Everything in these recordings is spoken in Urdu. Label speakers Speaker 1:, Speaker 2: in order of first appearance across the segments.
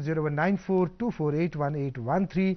Speaker 1: 0194248181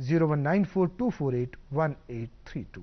Speaker 1: 0194248182।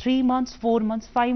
Speaker 2: 3 months 4 months 5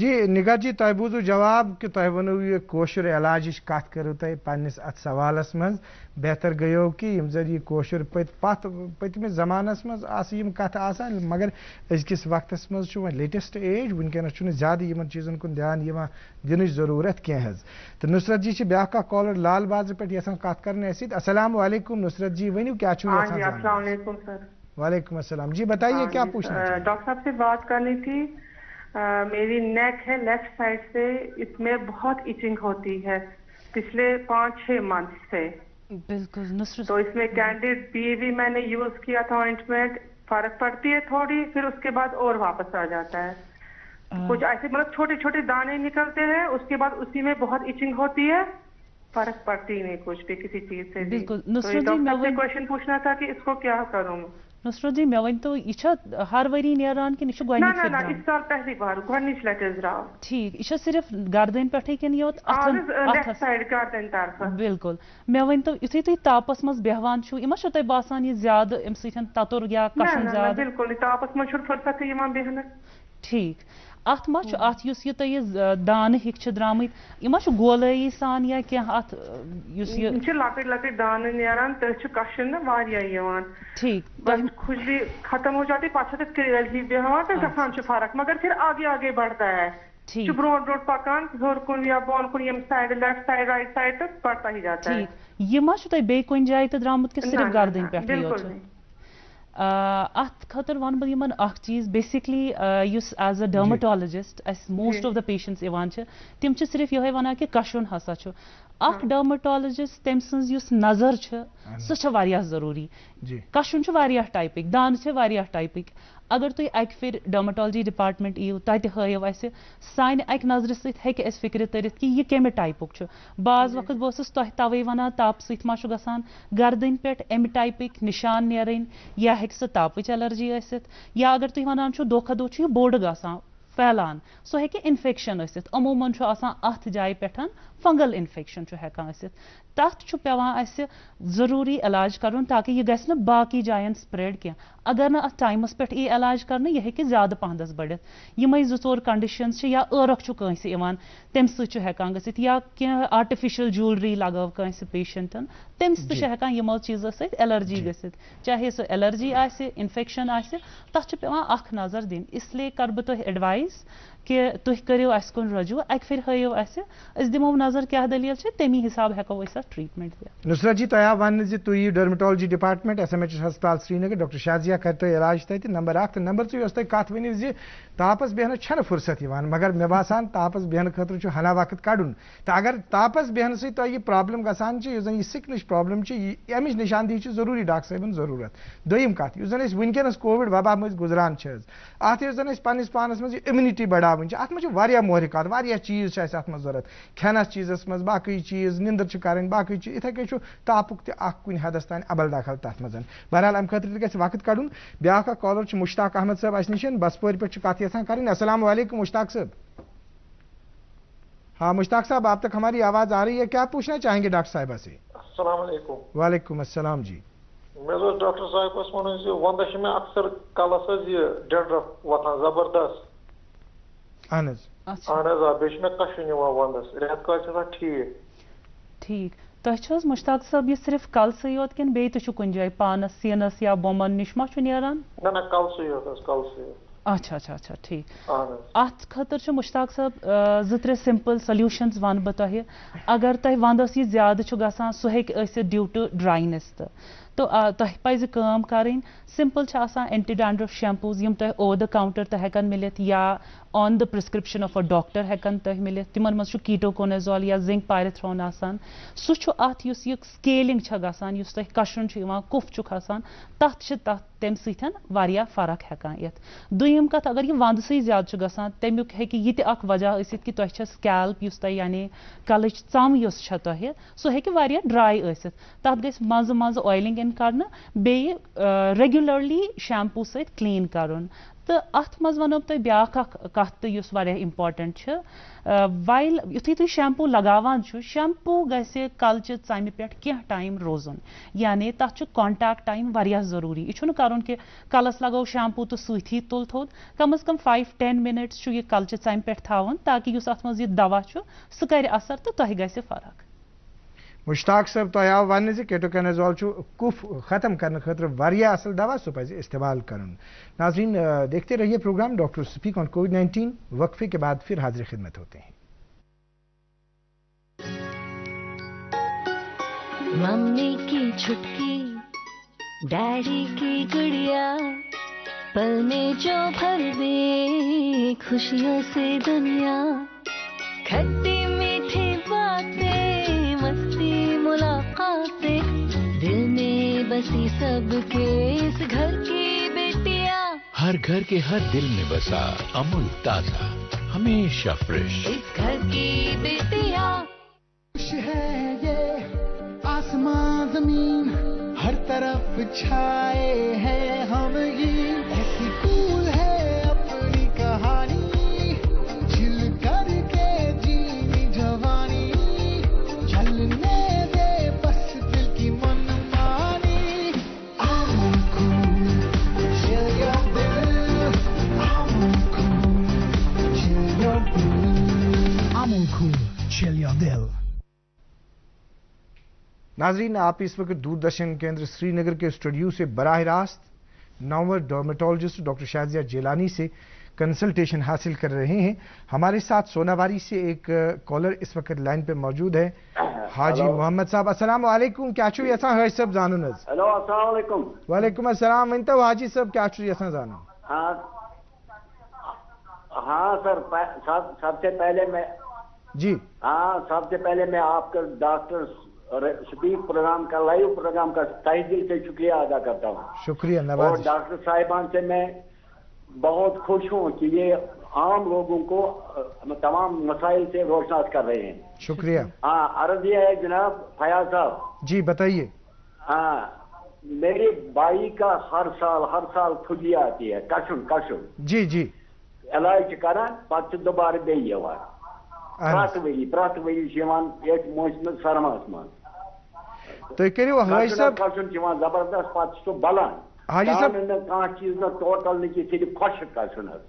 Speaker 1: جی نگار جی تہ بوزو جواب کہ تہ ونو یہ کوشر علاج کت کرو تہ پنس ات سوالس مز بہتر گیو کہ یم زن یہ کوشر پتمس زمانس مز یم کت آسان مگر ازکس وقتس مز و لیٹسٹ ایج ونکس زیادہ یمن چیزن کن دھیان دن ضرورت کی تو نصرت جی بیاا کالر لال بازر پہ یسان کت کرنے ست السلام علیکم نصرت جی ونیو کیا
Speaker 3: السلام علیکم سر.
Speaker 1: وعلیکم السلام جی بتائیے کیا پوچھنا ہے.
Speaker 3: ڈاکٹر صاحب سے بات کرنی تھی. میری نیک ہے لیفٹ سائڈ سے, اس میں بہت ایچنگ ہوتی ہے پچھلے 5-6 منتھ سے.
Speaker 2: بالکل.
Speaker 3: تو اس میں کینڈیڈ بھی میں نے یوز کیا تھا آئنٹمنٹ, فرق پڑتی ہے تھوڑی, پھر اس کے بعد اور واپس آ جاتا ہے. کچھ ایسے مطلب چھوٹے چھوٹے دانے نکلتے ہیں, اس کے بعد اسی میں بہت ایچنگ ہوتی ہے, فرق پڑتی نہیں کچھ بھی کسی چیز سے.
Speaker 2: بالکل.
Speaker 3: ڈاکٹر سے کوشچن پوچھنا تھا کہ اس کو کیا کروں.
Speaker 2: نصرت جی مے ون تو یہ ہر وری نیران کہ یہ
Speaker 3: گۄڈنِچ اس سال پہلی بار گۄڈنِچ لٹہِ درٛاو.
Speaker 2: ٹھیک یہ صرف گردن پہ کن یوت
Speaker 3: گردن طرف.
Speaker 2: بالکل. مے ون تو یتھے تھی تاپس مز بیہوان چھو یہ تہ باسان یہ زیادہ ام سۭتۍ تتر یا کشن زیادہ.
Speaker 3: بالکل تاپس مز فرصت یوان بیہنس.
Speaker 2: ٹھیک. ات ما ات یس یہ دانہ ہک درامت یہ گولٲیی سان یا کی ات
Speaker 3: لکٹ لکٹ دانہ نیران تھی کشن واریاہ یوان.
Speaker 2: ٹھیک.
Speaker 3: بس کھجلی ختم ہو جاتی پتہ کریل ہی بیہوان تو گژھان فرق, مگر پھر آگے آگے بڑھتا ہے. برو برو پکان ہور کن یا بون کن M side left side right side تو بڑھتا ہی جاتا ہے.
Speaker 2: ٹھیک. یہ ما تہ بیٚیہِ کُنہِ جایہِ تہِ درامُت کہ صرف گردن پہ یوت. ات خاطر ون بہ یمن اخ چیز basically yes is a dermatologist as most of the patients یوان تم صرف یہ ونان کہ کشن ہسا اخ ڈرمٹالجسٹ تم سنز یس نظر سہ واریاہ ضروری. کشن واریاہ ٹائپک, دانہ واریاہ ٹائپک. اگر تھی اکہ پھر ڈرمٹالجی ڈپارٹمنٹ یو تتہ ہو اسہ سانہ اکہ نظر ست ہیکہ اس فکر ترت کہ یہ کمہ ٹائپک. بعض وقت بہ ٲسٕس تۄہہِ توے ونان تاپ سۭتۍ ما چھُ گژھان گردن پہ امہ ٹائپک نشان نیرٕنۍ یا ہیکہ سہ تاپچ الرجی ٲسِتھ, یا اگر تُہۍ ونان چھُو دۄہ کھۄتہٕ دۄہ چھُ یہِ بوٚڑ گژھان پھیلان سہ ہیکہ انفیکشن ٲسِتھ. عموٗمن چھُ آسان اتھ جایہِ پٮ۪ٹھ فنگل انفیکشن چھُ ہیکان ٲسِتھ. تتھ چھُ پیوان اسہِ ضروٗری علاج کرُن تاکہ یہ گژھِ نہٕ باقی جاین سپریڈ کینٛہہ. اگر نہٕ اتھ ٹایمس پٮ۪ٹھ ای علاج کرنہٕ یہ ہیکہ زیادٕ پہنس بڑھِتھ. یِمے 2-4 کنڈیشنز چھِ, یا ٲرکھ چھُ کٲنٛسہِ یِوان تمہِ سۭتۍ چھُ ہیکان گٔژھِتھ, یا کینٛہہ آرٹِفِشل جیولری لگٲو کٲنٛسہِ پیشنٹن تٔمِس تہِ چھِ ہیکان یِمو چیٖزو سۭتۍ ایلرجی گٔژھِتھ. چاہے سُہ ایلرجی آسہِ انفیکشن آسہِ تتھ چھِ پیوان اکھ نظر دِنۍ. اسلیے کر بہٕ تۄہہِ ایڈوایز کہ تُہۍ کٔرِو اسہِ کُن رجوع, اکہِ پھِرِ ہٲیِو اسہِ, أسۍ دِمو نظر کیٛاہ دٔلیٖل چھِ, تمی حساب ہیکو أسۍ اتھ ٹریٹمنٹ دِتھ.
Speaker 1: نصرت جی تۄہہِ آو وننہٕ زِ تُہۍ یِیِو ڈرمٹالجی ڈپارٹمنٹ SMH ہسپتال سرینگر, ڈاکٹر شازیا کر تۄہہِ علاج تتہِ. نمبر 1 تو نمبر 2 یۄس تۄہہِ کتھ ؤنِو زِ تاپس بیہنس چھنہٕ فرصت یِوان, مگر مےٚ باسان تاپس بیہنہٕ خٲطرٕ چھُ ہنا وقت کڑُن. تہٕ اگر تاپس بیہنہٕ سۭتۍ تۄہہِ یہِ پرابلم گژھان چھِ, یُس زن یہِ سِکنٕچ پرابلم چھِ, امِچ نشاندہی چھِ ضروٗری ڈاکٹر صٲبن ضروٗرت. دوٚیِم کتھ, یُس زن أسۍ وٕنکیٚنس کووِڈ وبا مٔنٛزۍ گُزران چھِ حظ, اتھ یُس زن أسۍ پننس پانس منٛز یہِ اِمنِٹی بڑاوٕنۍ چھِ, اتھ منٛز چھِ واریاہ محرکات, واریاہ چیٖز چھِ اَسہِ اتھ منٛز ضوٚرتھ. کھٮ۪نس چیٖزس منٛز باقٕے چیٖز, نِندٕر چھِ کرٕنۍ, باقٕے چیٖز, یِتھٕے کٔنۍ چھُ تاپُک تہِ اکھ کُنہِ حدس تانۍ ابل دخل تتھ منٛز. بہرحال امہِ خٲطرٕ تہِ گژھِ وقت کڑُن. بیاکھ اکھ کالر چھُ مشتاق احمد صٲب اسہِ نِش بسپورِ پٮ۪ٹھ چھِ کتھ یژھان کرٕنۍ. السلام علیکم مشتاق صٲب. ہاں مشتاق صاحب, آپ تک ہماری آواز آ رہی ہے, کیا پوچھنا چاہیں گے ڈاکٹر صاحبہ سے؟
Speaker 4: السلام علیکم.
Speaker 1: وعلیکم السلام جی.
Speaker 4: مےٚ اوس ڈاکٹر صاحبس ونُن زِ ونٛدس چھِ مےٚ اکثر کلس حظ یہِ ڈینڈرف وۄتھان زبردست.
Speaker 1: اہن حظ.
Speaker 4: اہن حظ آ, بیٚیہِ چھُ مےٚ کشُن یِوان ونٛدس, رٮ۪تہٕ کالہِ چھِ آسان ٹھیٖک.
Speaker 2: ٹھیک. تۄہہِ چھُ حظ مشتاق صٲب یہِ صرف کلسٕے یوت کِنہٕ بیٚیہِ تہِ چھُ کُنہِ جایہِ پانس سیٖنس یا بۄمن نِش ما چھُ نیران؟
Speaker 4: نہ کلسٕے یوت حظ, کلسٕے یوت.
Speaker 2: اچھا اچھا اچھا ٹھیک. ات خٲطرٕ چھُ مشتاق صٲب 2-3 سمپل سلیوشنز ون بہٕ تۄہہِ. اگر تۄہہِ ونٛدس یہِ زیادٕ چھُ گژھان سُہ ہیٚکہِ ٲسِتھ ڈیوٗ ٹُو ڈراینس تہٕ تۄہہِ پزِ کٲم کرٕنۍ. سمپل چھِ آسان اینٹی ڈینڈرف شیمپوز یم تۄہہِ اوور د کاؤنٹر تہِ ہیٚکن مِلِتھ یا آن د پرسکرپشن آف ا ڈاکٹر ہیٚکن تۄہہِ مِلِتھ. تِمن منٛز چھُ کیٹوکونازول یا زنک پایرتھرون آسان. سُہ چھُ اتھ یُس یہِ سکیلنگ چھےٚ گژھان, یُس تۄہہِ کشُن چھُ یِوان, کُف چھُ کھسان, تتھ چھِ تمہِ سۭتۍ واریاہ فرق ہیٚکان یِتھ. دوٚیِم کتھ, اگر یہِ ونٛدسٕے زیادٕ چھُ گژھان تمیُک ہیٚکہِ یہِ تہِ اکھ وجہ ٲسِتھ کہ تۄہہِ چھےٚ سکیلپ یُس تۄہہِ یعنی کلٕچ ژم یۄس چھےٚ تۄہہِ سُہ ہیٚکہِ واریاہ ڈراے ٲسِتھ. تتھ گژھِ منٛزٕ منٛزٕ اویلنگ اِن کرنہٕ, بیٚیہِ ریگیولرلی شیمپوٗ سۭتۍ کلیٖن کرُن. تو ات مز ونو تہ بیاکھ اکھ کتھ تہ یس واریاہ امپارٹنٹ چھ وائل یتھے تُہۍ شیمپو لگاوان چھو شیمپو گژھِ کلچہ ژمہِ پٮ۪ٹھ کینٛہہ ٹائم روزُن یعنی تتھ چھُ کانٹیکٹ ٹائم واریاہ ضروری یہ چھُنہٕ کرُن کہ کلس لگو شیمپو تو سۭتی تُل تھوٚد کم از کم 5-10 منٹس چھُ یہ کلچہ ژمہِ پٮ۪ٹھ تھاوُن تاکہ یُس اتھ منٛز یہ دوا چھُ سُہ کرِ اثر تہٕ تۄہہِ گژھِ فرق.
Speaker 1: مشتاق صاحب تۄہہِ آو وننہٕ زِ کیٹوکینازول چھُ کُف ختم کرنے خٲطرٕ واریاہ اصل دوا سُہ پزِ استعمال کرُن. ناظرین دیکھتے رہیے پروگرام ڈاکٹر اسپیک آن کووڈ-19. وقفے کے بعد پھر حاضر خدمت ہوتے ہیں.
Speaker 5: ممی کی چھٹکی ڈیڈی کی گڑیا پل میں جو بھر دے خوشیوں سے دنیا کھٹی میٹھی باتیں مستی ملاقاتیں دل میں بسی سب کے اس گھر کی بیٹیاں
Speaker 6: ہر گھر کے ہر دل میں بسا امول تازہ ہمیشہ فریش
Speaker 5: اس گھر کی بیٹیاں.
Speaker 7: خوش ہے یہ آسمان زمین ہر طرف چھائے ہیں ہم یہ ایسی پھول ہے اپنی کہانی جل کر کے جینی جوانی جلنے دے بس دل کی من مانی. امول کول چل your دل امول کول چل your دل امول کول چل your دل.
Speaker 1: ناظرین آپ اس وقت دوردرشن کیندر سری نگر کے اسٹوڈیو سے براہ راست نامور ڈرمیٹولوجسٹ ڈاکٹر شازیہ جیلانی سے کنسلٹیشن حاصل کر رہے ہیں. ہمارے ساتھ سوناواری سے ایک کالر اس وقت لائن پہ موجود ہے حاجی محمد صاحب. السلام علیکم. کیا چھو یسان حاجی صاحب زانن حظ؟
Speaker 8: ہیلو السلام علیکم.
Speaker 1: وعلیکم السلام. ونتو حاجی صاحب کیا چھو یسان زانن؟
Speaker 8: ہاں سر سب سے پہلے میں سب سے پہلے میں آپ کا ڈاکٹر سپیک پروگرام کا لائیو پروگرام کا تہہ دل سے شکریہ ادا کرتا ہوں.
Speaker 1: شکریہ
Speaker 8: اور
Speaker 1: نواز.
Speaker 8: ڈاکٹر صاحبان سے میں بہت خوش ہوں کہ یہ عام لوگوں کو تمام مسائل سے روشناس کر رہے ہیں.
Speaker 1: شکریہ.
Speaker 8: ہاں عرض یہ ہے جناب فیاض صاحب.
Speaker 1: جی بتائیے.
Speaker 8: ہاں میرے بھائی کا ہر سال کھجلی آتی ہے کشن.
Speaker 1: جی جی.
Speaker 8: علاج کران پتہ دوبارہ بیٚیہِ یوان پرٛٮ۪تھ ؤری موسم سرماہس منٛز.
Speaker 1: تُہۍ کٔرِو حٲج صٲب
Speaker 8: کشُن چھُ یِوان زبردست پتہٕ چھُ سُہ بلان.
Speaker 1: حاجی صاحب
Speaker 8: نہٕ کانٛہہ چیٖز نہٕ ٹوٹل نہٕ کینٛہہ صرف خۄشک کشُن حظ.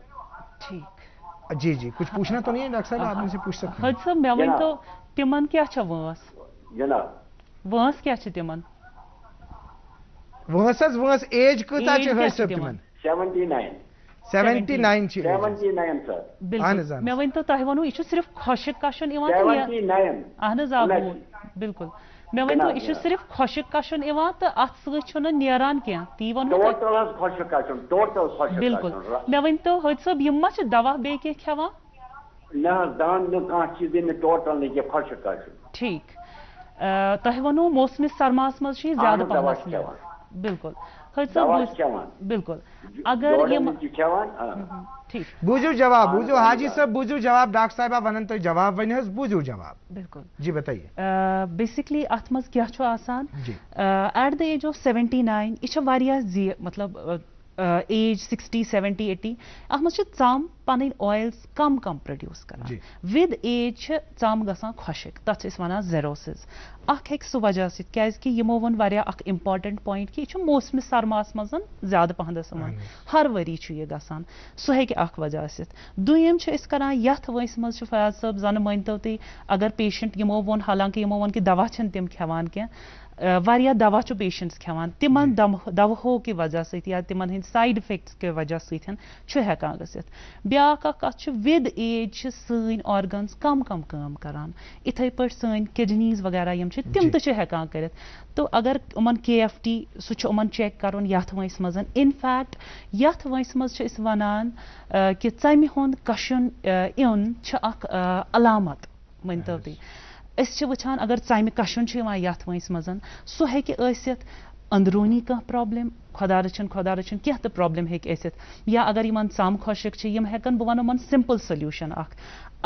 Speaker 2: ٹھیک.
Speaker 1: جی جی کچھ پوچھنا تو نہیں ہے ڈاکٹر صاحب آپ مجھ سے پوچھ سکتے ہیں.
Speaker 2: حاجی صاحب مےٚ ؤنۍتو تِمن کیٛاہ چھےٚ وٲنٛس؟
Speaker 8: جناب
Speaker 2: وٲنٛس کیٛاہ چھِ تِمن؟
Speaker 1: وٲنٛس حظ وٲنٛس ایج کۭژاہ چھِ حٲج صٲب تِمن؟ 79 چھِ.
Speaker 8: 79 سر.
Speaker 2: بالکل مےٚ ؤنۍتو تۄہہِ ووٚنوٕ یہِ چھُ صرف خۄشک کشُن یِوان
Speaker 8: 79.
Speaker 2: اہن حظ آ بالکل مےٚ ؤنۍتو یہِ چھُ صرف خۄشک کشُن یِوان تہٕ اتھ سۭتۍ چھُنہٕ نیران کینٛہہ تی ووٚنوٕ تۄہہِ؟
Speaker 8: ٹوٹل حظ خۄشک کشُن ٹوٹل خۄشک.
Speaker 2: بالکل مےٚ ؤنۍتو حٲج صٲب یِم ما چھِ دوا بیٚیہِ کینٛہہ کھٮ۪وان؟
Speaker 8: نہ حظ دان نہٕ کانٛہہ چیٖزٕے نہٕ ٹوٹل نہٕ کینٛہہ خۄشک کشُن.
Speaker 2: ٹھیک. تۄہہِ ووٚنوٕ موسمہِ سرماہس منٛز چھُ یہِ زیادٕ پہمتھ نیران. بالکل حٲج صٲب بالکل اگر یِم ٹھیک
Speaker 1: بوٗزِو جواب بوٗزِو حاجی صٲب بوٗزِو جواب ڈاکٹر صاحبہ ونن تۄہہِ جواب ؤنِو حظ بوٗزِو جواب.
Speaker 2: بالکل
Speaker 1: جی بتائیے.
Speaker 2: بیسکلی اتھ منٛز کیٛاہ چھُ آسان ایٹ د ایج آف 79 یہِ چھِ واریاہ مطلب ایج 60 70 80 اتھ منٛز چھِ ژم پنٕنۍ اویلز کم پروڈیوس کران. ود ایج چھِ ژم گژھان خۄشک تتھ چھِ أسۍ ونان زیروسز. اکھ ہیٚکہِ سُہ وجہ سۭتۍ کیازِ یِمو ووٚن واریاہ اکھ امپارٹنٹ پویِنٹ کہِ یہِ چھُ موسمہِ سرماہس منٛز زیادٕ پہنس یِوان ہر ؤری چھُ یہِ گژھان سُہ ہیٚکہِ اکھ وجہ ٲسِتھ. دوٚیِم چھِ أسۍ کران یتھ وٲنٛسہِ منٛز چھُ فیاض صٲب زنہٕ مٲنۍتو تُہۍ اگر پیشنٹ یِمو ووٚن حالانکہِ یِمو ووٚن کہِ دوا چھِنہٕ تِم کھٮ۪وان کینٛہہ واریاہ دوا چھُ پیشنٹس کھٮ۪وان تِمن دوہو کہِ وجہ سۭتۍ یا تِمن ہٕنٛدۍ سایڈ افیکٹس کہِ وجہ سۭتۍ چھُ ہٮ۪کان گٔژھِتھ. بیاکھ اکھ کتھ چھِ ود ایج چھِ سٲنۍ آرگنز کم کٲم کران یِتھٕے پٲٹھۍ سٲنۍ کڈنیز وغیرہ یِم چھِ تِم تہِ چھِ ہٮ۪کان کٔرِتھ. تو اگر یِمن KFT سُہ چھُ یِمن چیک کرُن یتھ وٲنٛسہِ منٛز. انفیکٹ یتھ وٲنٛسہِ منٛز چھِ أسۍ ونان کہِ ژمہِ ہُنٛد کشُن یُن چھُ اکھ علامت مٲنۍتو تُہۍ. أسۍ چھِ وٕچھان اگر ژمہِ کشُن چھُ یِوان یتھ وٲنٛسہِ منٛز سُہ ہیٚکہِ ٲسِتھ أنٛدروٗنی کانٛہہ پرٛابلِم خۄدا رٔچھِنۍ کینٛہہ تہِ پرٛابلِم ہیٚکہِ ٲسِتھ یا اگر یِمن ژم خۄشک چھِ یِم ہٮ۪کن بہٕ ونہٕ یِمن سمپل سولوٗشن اکھ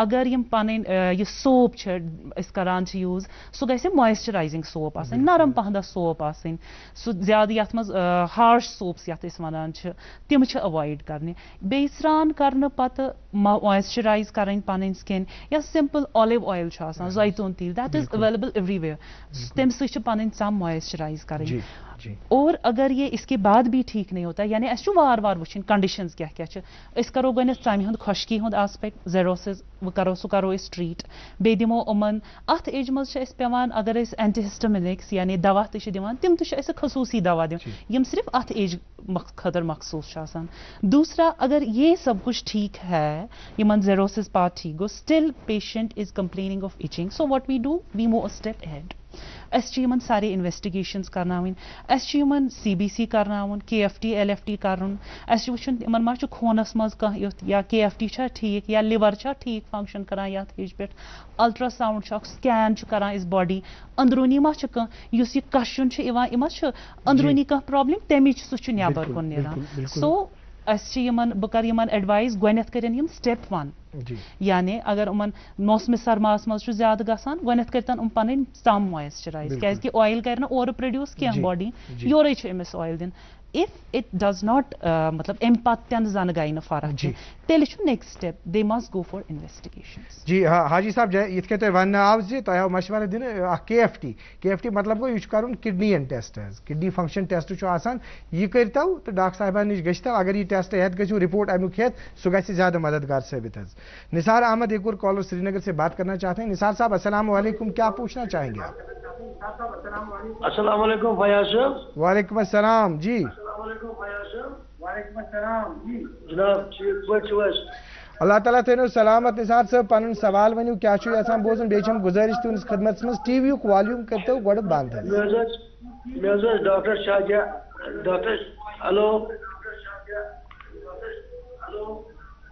Speaker 2: اگر یم پنن یہ سوپ چھ کران یوز سو گژھِ مویسچرائزنگ سوپ آسن نرم پہن سوپ آسن سو زیادہ یتھ مز ہارش سوپس یتھ أسۍ ونان چھ تم چھ اوائڈ کرنے بیٚیہِ سران کرنہٕ پتہٕ مویسچرائز کرٕنۍ پنٕنۍ سکن یا سمپل آلو آئل چھ آسان زیتون تیل that is available every where تمہِ سۭتۍ چھ پنٕنۍ ژم مویسچرائز کرٕنۍ اور اگر یہ اس کے بعد بھی ٹھیک نہیں ہوتا یعنی اس وار وار وچھن کنڈیشنز کیا کیا اس کرو گۄڈنیٚتھ ژمہِ ہُنٛد خۄشکی ہُنٛد آسپیکٹ زیروسز سُہ کرو أسۍ ٹریٹ بیٚیہِ دِمو یِمن اتھ ایج منٛز چھِ أسۍ پیٚوان اگر أسۍ اینٹی ہسٹامینکس یعنی دوا تہِ چھِ دِوان تِم تہِ چھِ أسۍ خصوٗصی دوا دِوان یِم صرف اتھ ایج خٲطرٕ مخصوص چھِ آسان دوسرا اگر یہ سب کچھ ٹھیک ہے یِمن زیروسز پارٹ ٹھیک گوٚو still patient is complaining of itching so what we do we move a step ahead اس یمن سارے انویسٹیگیشنز کرناوٕنۍ اس یمن CBC کرناوُن KFT LFT کرُن اس وٕچھُن یمن ما چھُ خوٗنس منٛز کانٛہہ یُتھ یا KFT چھا ٹھیک یا لِور چھا ٹھیک فنکشن کران یتھ ایج پٮ۪ٹھ الٹرا ساؤنڈ چھُ اکھ سکین چھُ کران أسۍ باڈی أنٛدروٗنی ما چھُ کانٛہہ یُس یہِ کشُن چھُ یِوان یِما چھُ أنٛدروٗنی کانٛہہ پرابلم تمِچ سُہ چھُ نیٚبر کُن نیران سو اس یمن بہٕ کرٕ یمن ایڈوایز گۄڈنیٚتھ کٔرِنۍ یِم سٹیپ 1 یعنی اگر یِمن موسمِ سرماہس منٛز چھُ زیادٕ گژھان گۄڈنیٚتھ کٔرتن یِم پنٕنۍ ژم مویسچرایز کیازِ کہِ آیل کرِ نہٕ اورٕ پروڈیوس کینٛہہ باڈی یورے چھُ أمِس آیل دِنۍ if it does not مطلب امہِ پتہٕ تہِ زن گٔے نہٕ فرق تیٚلہِ چھُ next step they must go for investigations
Speaker 1: جی حاجی صاحب یِتھ کٔنۍ تۄہہِ وننہٕ آو زِ تۄہہِ آو مشورٕ دِنہٕ اکھ KFT مطلب گوٚو یہِ چھُ کرُن کڈنین ٹیسٹ حظ کڈنی فنکشن ٹیسٹ چھُ آسان یہِ کٔرتو تہٕ ڈاکٹر صاحبان نِش گٔژھتو اگر یہِ ٹیسٹ ہیٚتھ گٔژھِو رپورٹ امیُک ہیٚتھ سُہ گژھِ زیادٕ مددگار ثٲبت حظ نثار احمد ایک اور کالر سری نگر سے بات کرنا چاہتے ہیں نثار صاحب السلام علیکم کیا پوچھنا چاہیں گے آپ
Speaker 9: السلام علیکم فیاض صاحب
Speaker 1: وعلیکم السلام جی
Speaker 9: جناب ٹھیک پٲٹھۍ
Speaker 1: اللہ تعالیٰ تھٲینو سلامت نثار صٲب پنُن سوال ؤنِو کیٛاہ چھُو یژھان بوزُن بیٚیہِ چھَم گُزٲرِش تُہٕنٛدِس خدمتس منٛز ٹی وی یُک والیوٗم کٔرۍتو گۄڈٕ بنٛد حظ
Speaker 9: مےٚ حظ ٲس ڈاکٹر شاہجہاں ڈاکٹر ہیلو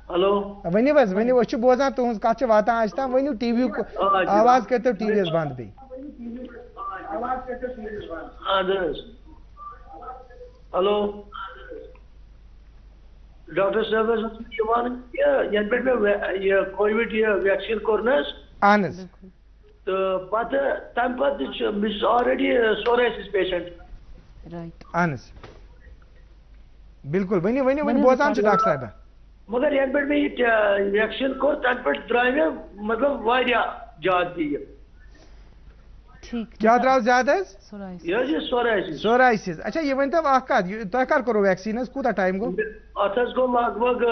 Speaker 1: ؤنِو حظ ؤنِو أسۍ چھِ بوزان تُہٕنٛز کتھ چھِ واتان اَسہِ تام ؤنِو ٹی وی یُک آواز کٔرۍتو ٹی وی یس بنٛد بیٚیہِ
Speaker 9: اَدٕ حظ ہیلو ڈاکٹر صاحب حظ چھِ وَنان یَنہٕ پٮ۪ٹھ مےٚ یہِ کووِڈ یہِ ویکسیٖن کوٚر نہٕ حظ
Speaker 1: اہن حظ
Speaker 9: تہٕ پتہٕ تَمہِ پتہٕ چھُ بہٕ چھُس آلریڈی سورایسِس پیشنٹ
Speaker 1: اہن حظ بالکل ؤنِو ؤنِو ؤنِو بوزان چھُ ڈاکٹر صاحبہ
Speaker 9: مگر یَنہٕ پٮ۪ٹھ مےٚ یہِ ویکسیٖن کوٚر تَنہٕ پٮ۪ٹھ درٛاے مےٚ مطلب واریاہ زیادٕ تہِ یہِ
Speaker 1: کیا درٛاو زیادٕ حظ
Speaker 9: یہِ حظ یہِ سورایسِس
Speaker 1: سورایسِس اچھا یہِ ؤنۍتو اکھ کتھ تۄہہِ کر کوٚروٕ ویکسیٖن حظ کوٗتاہ ٹایم گوٚو
Speaker 9: اتھ حظ گوٚو لگ بگ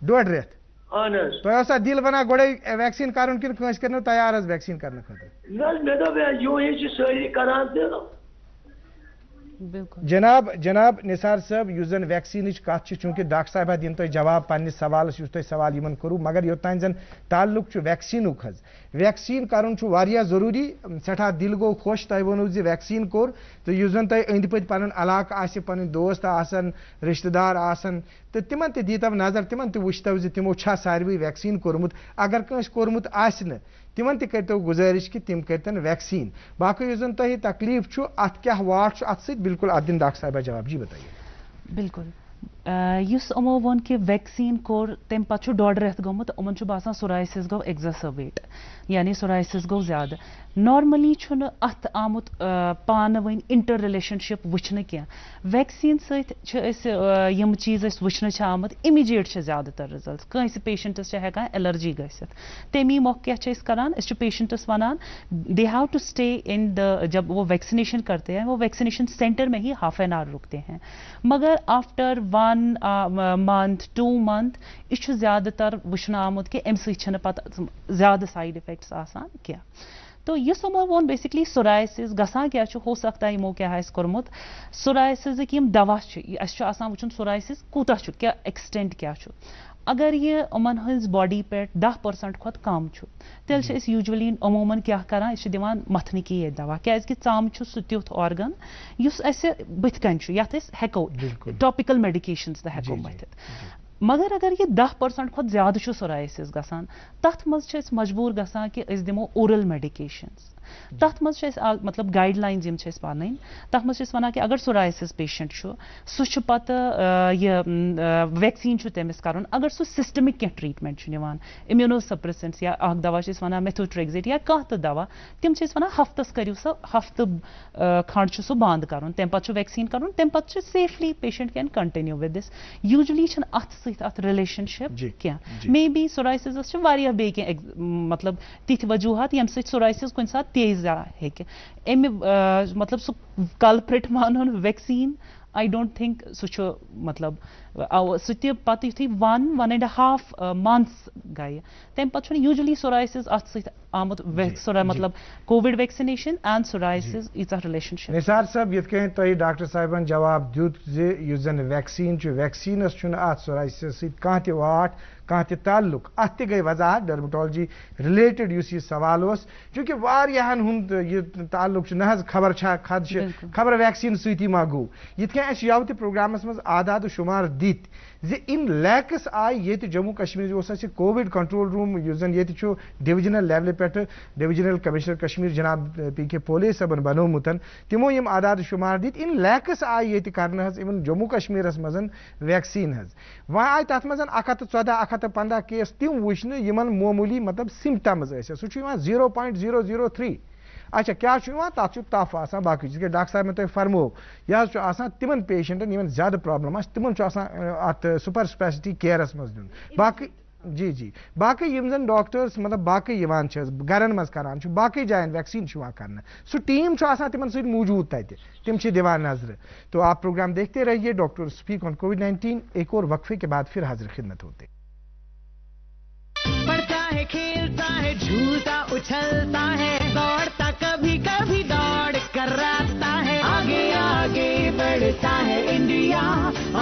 Speaker 9: ڈۄڈ رٮ۪تھ اہن حظ
Speaker 1: تۄہہِ اوسا دِل ونان گۄڈے ویکسیٖن کرُن کِنہٕ کٲنٛسہِ کٔرنو تیار حظ ویکسیٖن کرنہٕ خٲطرٕ
Speaker 9: نہ حظ مےٚ دوٚپ یوٗہے چھِ سٲری کران تہٕ
Speaker 1: جناب نثار صٲب یُس زن ویکسیٖنٕچ کتھ چھِ چوٗنٛکہِ ڈاکٹر صاحبہ دِنۍ تۄہہِ جواب پننِس سوالس یُس تۄہہِ سوال یِمن کوٚروٕ مگر یوٚتانۍ زن تعلُق چھُ ویکسیٖنُک حظ ویکسیٖن کرُن چھُ واریاہ ضروٗری سٮ۪ٹھاہ دِل گوٚو خۄش تۄہہِ ووٚنوٕ زِ ویکسیٖن کوٚر تہٕ یُس زن تۄہہِ أنٛدۍ پٔکۍ پنُن علاقہٕ آسہِ پنٕنۍ دوست آسن رشتہٕ دار آسن تہٕ تِمن تہِ دیٖتو نظر تِمن تہِ وٕچھتو زِ تِمو چھا ساروٕے ویکسیٖن کوٚرمُت اگر کٲنٛسہِ کوٚرمُت آسہِ نہٕ تِمن تہِ کٔرۍتو گُزٲرِش کہِ تِم کٔرۍتن ویکسیٖن باقٕے یُس زن تۄہہِ تکلیٖف چھُ اتھ کیٛاہ واٹھ چھُ اتھ سۭتۍ بالکل اتھ دِنۍ ڈاکٹر صاحبہ جواب جی بتائیے
Speaker 2: بالکل یُس یِمو ووٚن کہِ ویکسیٖن کوٚر تمہِ پتہٕ چھُ ڈۄڈ رٮ۪تھ گوٚمُت یِمن چھُ باسان سورایسِس گوٚو ایگزاسربیٹ یعنی سورایسِس گوٚو زیادٕ نارملی چھُنہٕ اتھ آمُت پانہٕ ؤنۍ انٹر رِلیشنشِپ وٕچھنہٕ کینٛہہ ویکسیٖن سۭتۍ چھِ أسۍ یِم چیٖز أسۍ وٕچھنہٕ چھِ آمٕتۍ اِمِجیٹ چھِ زیادٕ تر رِزلٹس کٲنٛسہِ پیشنٹس چھِ ہٮ۪کان ایلرجی گٔژھِتھ تمی مۄکھٕ کیٛاہ چھِ أسۍ کران أسۍ چھِ پیشنٹس ونان they have to stay in the جب وہ ویکسینیشن کرتے ہیں وہ ویکسینیشن سینٹر میں ہی ½ این آور رکتے ہیں مگر آفٹر 1 month 2 month یہ چھُ زیادٕ تر وٕچھنہٕ آمُت کہِ اَمہِ سۭتۍ چھِنہٕ پتہٕ زیادٕ سایڈ اِفیکٹس آسان کینٛہہ تو یُس یِمو ووٚن بیسکلی سورایسِس گژھان کیٛاہ چھُ ہو سکتا یِمو کیٛاہ آسہِ کوٚرمُت سورایسِسٕکۍ یِم دوا چھِ اَسہِ چھُ آسان وٕچھُن سورایسِس کوٗتاہ چھُ کیٛاہ ایکسٹینٹ کیٛاہ چھُ اگر یہِ یِمن ہٕنٛز باڈی پٮ۪ٹھ 10% کھۄتہٕ کم چھُ تیٚلہِ چھِ أسۍ یوٗجؤلی عموٗمن کیٛاہ کران أسۍ چھِ دِوان متھنٕکی ییٚتہِ دوا کیٛازِ کہِ ژم چھُ سُہ تیُتھ آرگن یُس اَسہِ بٕتھِ کَنۍ چھُ یتھ أسۍ ہٮ۪کو ٹاپِکل میڈِکیشنز تہِ ہٮ۪کو مٔتھِتھ مگر اگر یہِ 10% کھۄتہٕ زیادٕ چھُ سورایسِس گژھان تتھ منٛز چھِ أسۍ مجبوٗر گژھان کہِ أسۍ دِمو اورل میڈِکیشنز تَتھ منٛز چھِ اَسہِ مطلب گایڈ لاینز یِم چھِ اَسہِ پَنٕنۍ تَتھ منٛز چھِ أسۍ وَنان کہِ اگر سورایسِس پیشنٹ چھُ سُہ چھُ پَتہٕ یہِ ویکسیٖن چھُ تٔمِس کَرُن اگر سُہ سِسٹمِک کینٛہہ ٹرٛیٖٹمٮ۪نٛٹ چھُ نِوان اِمیوٗنو سپرٛسنٛٹس یا اکھ دوا چھِ أسۍ وَنان میتھوٹرٛیگزیٹ یا کانٛہہ تہِ دوا تِم چھِ أسۍ وَنان ہفتَس کٔرِو سا ہفتہٕ کھنٛڈ چھُ سُہ بنٛد کَرُن تَمہِ پَتہٕ چھُ ویکسیٖن کَرُن تَمہِ پَتہٕ چھُ safely patient can continue with this usually چھِنہٕ اَتھ سۭتۍ اَتھ رِلیشَنشِپ کینٛہہ مے بی سورایسِسَس چھِ واریاہ بیٚیہِ کینٛہہ مطلب تِتھۍ وجوٗہات ییٚمہِ سۭتۍ سورایسِس کُنہِ ساتہٕ تیز ہیٚکہِ اَمہِ مطلب سُہ کلپرِٹ مانُن ویکسیٖن آی ڈونٹ تھِنک سُہ چھُ مطلب سُہ تہِ پَتہٕ یُتھُے 1.5 months گٔیہِ تَمہِ پَتہٕ چھُنہٕ یوٗجؤلی سورایسِس اَتھ سۭتۍ آمُت مطلب کووِڈ ویکسِنیشن اینڈ سورایسِس ییٖژاہ رِلیشنشِپ
Speaker 1: نثار صٲب یِتھ کٔنۍ تۄہہِ ڈاکٹر صاحبن جواب دیُت زِ یُس زن ویکسیٖن چھُ ویکسیٖنس چھُنہٕ اَتھ سورایسِس سۭتۍ کانٛہہ تہِ واٹھ کانٛہہ تہِ تعلُق اَتھ تہِ گٔے وضاحت ڈرمٹالجی رِلیٹڈ یُس یہِ سوال اوس چوٗنٛکہِ واریاہن ہُنٛد یہِ تعلُق چھُ نہ حظ خبر چھا خدشہِ خبر ویکسیٖن سۭتی ما گوٚو یِتھ کٔنۍ اَسہِ یَوٕ تہِ پروگرامس منٛز اعداد و شُمار دِتۍ زِ اِن لیکٕس آیہِ ییٚتہِ جموں کشمیٖر اوس اَسہِ کووِڈ کنٹرول روٗم یُس زن ییٚتہِ چھُ ڈِوِجنل لیولہِ پٮ۪ٹھٕ ڈِوِجنل کمشنر کشمیٖر جناب پی کے پولے صٲبن بنومُت تِمو یِم اعداد و شُمار دِتۍ اِن لیکٕس آیہِ ییٚتہِ کرنہٕ حظ اِوٕن جموں کشمیٖرس منٛز ویکسیٖن حظ وۄنۍ آیہِ تتھ منٛز 114 115 کیس تِم وٕچھنہٕ یِمن معموٗلی مطلب سِمپٹمز ٲسۍ سُہ چھُ یِوان 0.003 اچھا کیٛاہ چھُ یِوان تَتھ چھُ تَپھ آسان باقٕے یِتھ کٔنۍ ڈاکٹر صاحبن تۄہہِ فرموو یہِ حظ چھُ آسان تِمن پیشنٹن یِمن زیادٕ پرابلم آسہِ تِمن چھُ آسان اَتھ سُپر سپیشلٹی کیرس منٛز دیُن باقٕے جی باقٕے یِم زن ڈاکٹٲرٕس مطلب باقٕے یِوان چھِ حظ گرن منٛز کران چھُ باقٕے جاین ویکسیٖن چھُ یِوان کرنہٕ سُہ ٹیٖم چھُ آسان تِمن سۭتۍ موٗجوٗد تتہِ تِم چھِ دِوان نظرٕ تو آپ پروگرام دیکھتے رہیے ڈاکٹر اسپیک آن کووڈ-19 ایک اور وقفے کے بعد پھر حاضر خدمت ہوتے
Speaker 7: پڑھتا ہے کھیلتا ہے جھولتا اچھلتا ہے دوڑتا کبھی کبھی دوڑ کراتا ہے آگے آگے بڑھتا ہے انڈیا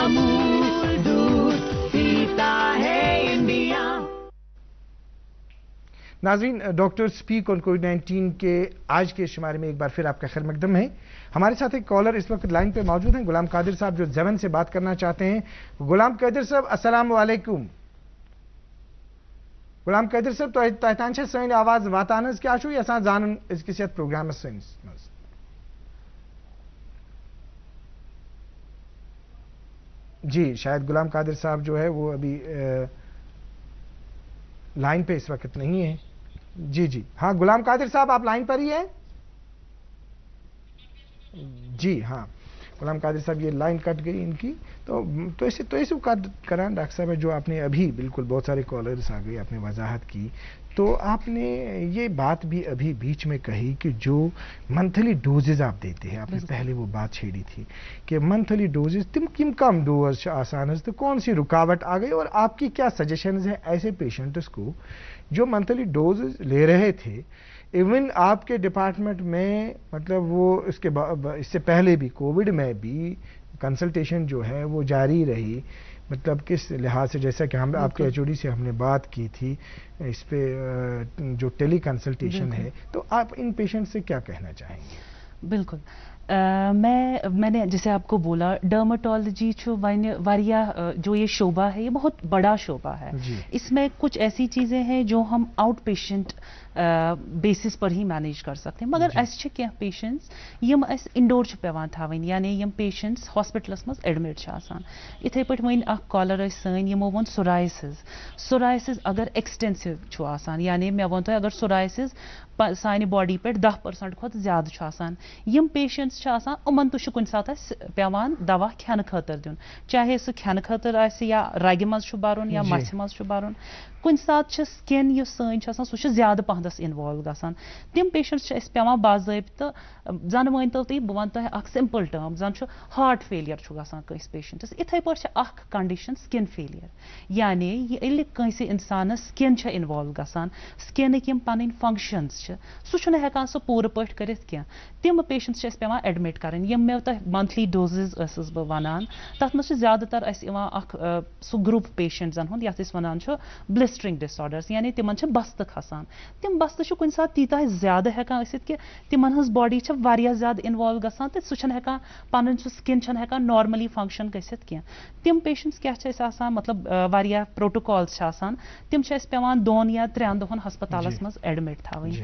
Speaker 7: امول دودھ پیتا ہے انڈیا
Speaker 1: ناظرین ڈاکٹر اسپیک آن کووڈ-19 کے آج کے شمارے میں ایک بار پھر آپ کا خیر مقدم ہے ہمارے ساتھ ایک کالر اس وقت لائن پہ موجود ہیں غلام قادر صاحب جو زمن سے بات کرنا چاہتے ہیں غلام قادر صاحب السلام علیکم غلام قادر صاحب تۄہہِ تام چھا سٲنۍ آواز واتان حظ کیٛاہ چھُو یژھان زانُن أزکِس یتھ پروگرامس سٲنِس منٛز جی شاید غلام قادر صاحب جو ہے وہ ابھی لائن پہ اس وقت نہیں ہے جی ہاں غلام قادر صاحب آپ لائن پر ہی ہیں جی ہاں غلام قادر صاحب یہ لائن کٹ گئی ان کی تو ایسے کران ڈاکٹر صاحب جو آپ نے ابھی بالکل بہت سارے کالرز آ گئے آپ نے وضاحت کی تو آپ نے یہ بات بھی ابھی بیچ میں کہی کہ جو منتھلی ڈوزز آپ دیتے ہیں آپ نے پہلے وہ بات چھیڑی تھی کہ منتھلی ڈوزز تم کم کم ڈوز آسان ہے تو کون سی رکاوٹ آ گئی اور آپ کی کیا سجیشنز ہیں ایسے پیشنٹس کو جو منتھلی ڈوزز لے رہے تھے ایون آپ کے ڈپارٹمنٹ میں مطلب وہ اس سے پہلے بھی کووڈ میں بھی کنسلٹیشن جو ہے وہ جاری رہی مطلب کس لحاظ سے جیسا کہ ہم آپ کے ایچ او ڈی سے ہم نے بات کی تھی اس پہ جو ٹیلی کنسلٹیشن ہے تو آپ ان پیشنٹ سے کیا کہنا چاہیں گے
Speaker 2: بالکل میں نے جیسے آپ کو بولا ڈرمٹالوجی جو یہ شعبہ ہے یہ بہت بڑا شعبہ ہے اس میں کچھ ایسی چیزیں ہیں جو ہم آؤٹ پیشنٹ بیسس پر ہی مینیج کر سکتے ہیں مگر اس پیشنٹس یم اس انڈور پیوان تھاون یعنی یم پیشنٹس ہاسپٹلس مز ایڈمٹ آسان اتھے پٹ ون اخ کالر سن یمو ون سورائسز اگر ایکسٹینسو آسان یعنی مے ون اگر سورائسز سانہ باڈی پہ 10% کھت زیادہ آسان یم پیشنٹس آسان امن تو کن سات پیوان دوا کھین خاطر دن چاہے سہ کھین خاطر یا رگہ مز برن یا مچھ مز برن کن سات سکن اس سن سہ زیادہ پہنس انوالو گژھان تم پیشنٹس اس پیوان باضابطہ زن ون تو تھی بہ ون تہ اخ سمپل ٹرم زن ہارٹ فیلیر گژھان کس پیشنٹس اتھے پٲٹھۍ اخ کنڈیشن سکن فیلیر یعنی ییٚلہِ کٲنٛسہِ انسانس سکن انوالو گژھان سکنٕکۍ یم پنٕنۍ فنکشنز سہ چھُنہٕ ہٮ۪کان سُہ پوٗرٕ پٲٹھۍ کٔرِتھ کینٛہہ تِم پیشنٹس چھِ پیوان ایڈمٹ کرٕنۍ یم مےٚ تۄہہِ منتھلی ڈوزز ٲسٕس بہٕ ونان تتھ منٛز چھِ زیادٕ تر اسہِ یِوان اکھ سُہ گروپ پیشنٹزن ہُنٛد یتھ أسۍ ونان چھِ بلسٹرنگ ڈس آرڈرس یعنی تمن چھِ بستہٕ کھسان تم بستہٕ چھِ کُنہِ ساتہٕ تیٖتاہ زیادٕ ہٮ۪کان ٲسِتھ کہِ تمن ہٕنٛز باڈی چھِ واریاہ زیادٕ انوالو گژھان تہٕ سُہ چھُنہٕ ہٮ۪کان پنُن سُہ سکن چھنہٕ ہٮ۪کان نارملی فنکشن گٔژھِتھ کینٛہہ تم پیشنٹس کیاہ چھِ اَسہِ آسان مطلب واریاہ پروٹوکالز چھِ آسان تم چھِ اَسہِ پیوان 2 یا 3 دۄہن ہسپتالس منٛز ایڈمٹ تھاوٕنۍ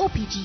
Speaker 10: OPG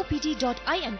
Speaker 10: OPD.in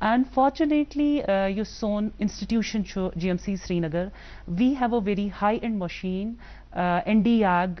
Speaker 2: And fortunately, your Son institution GMC Srinagar, we have a very high-end machine, Nd:YAG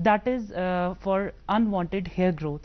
Speaker 2: that is for unwanted hair growth.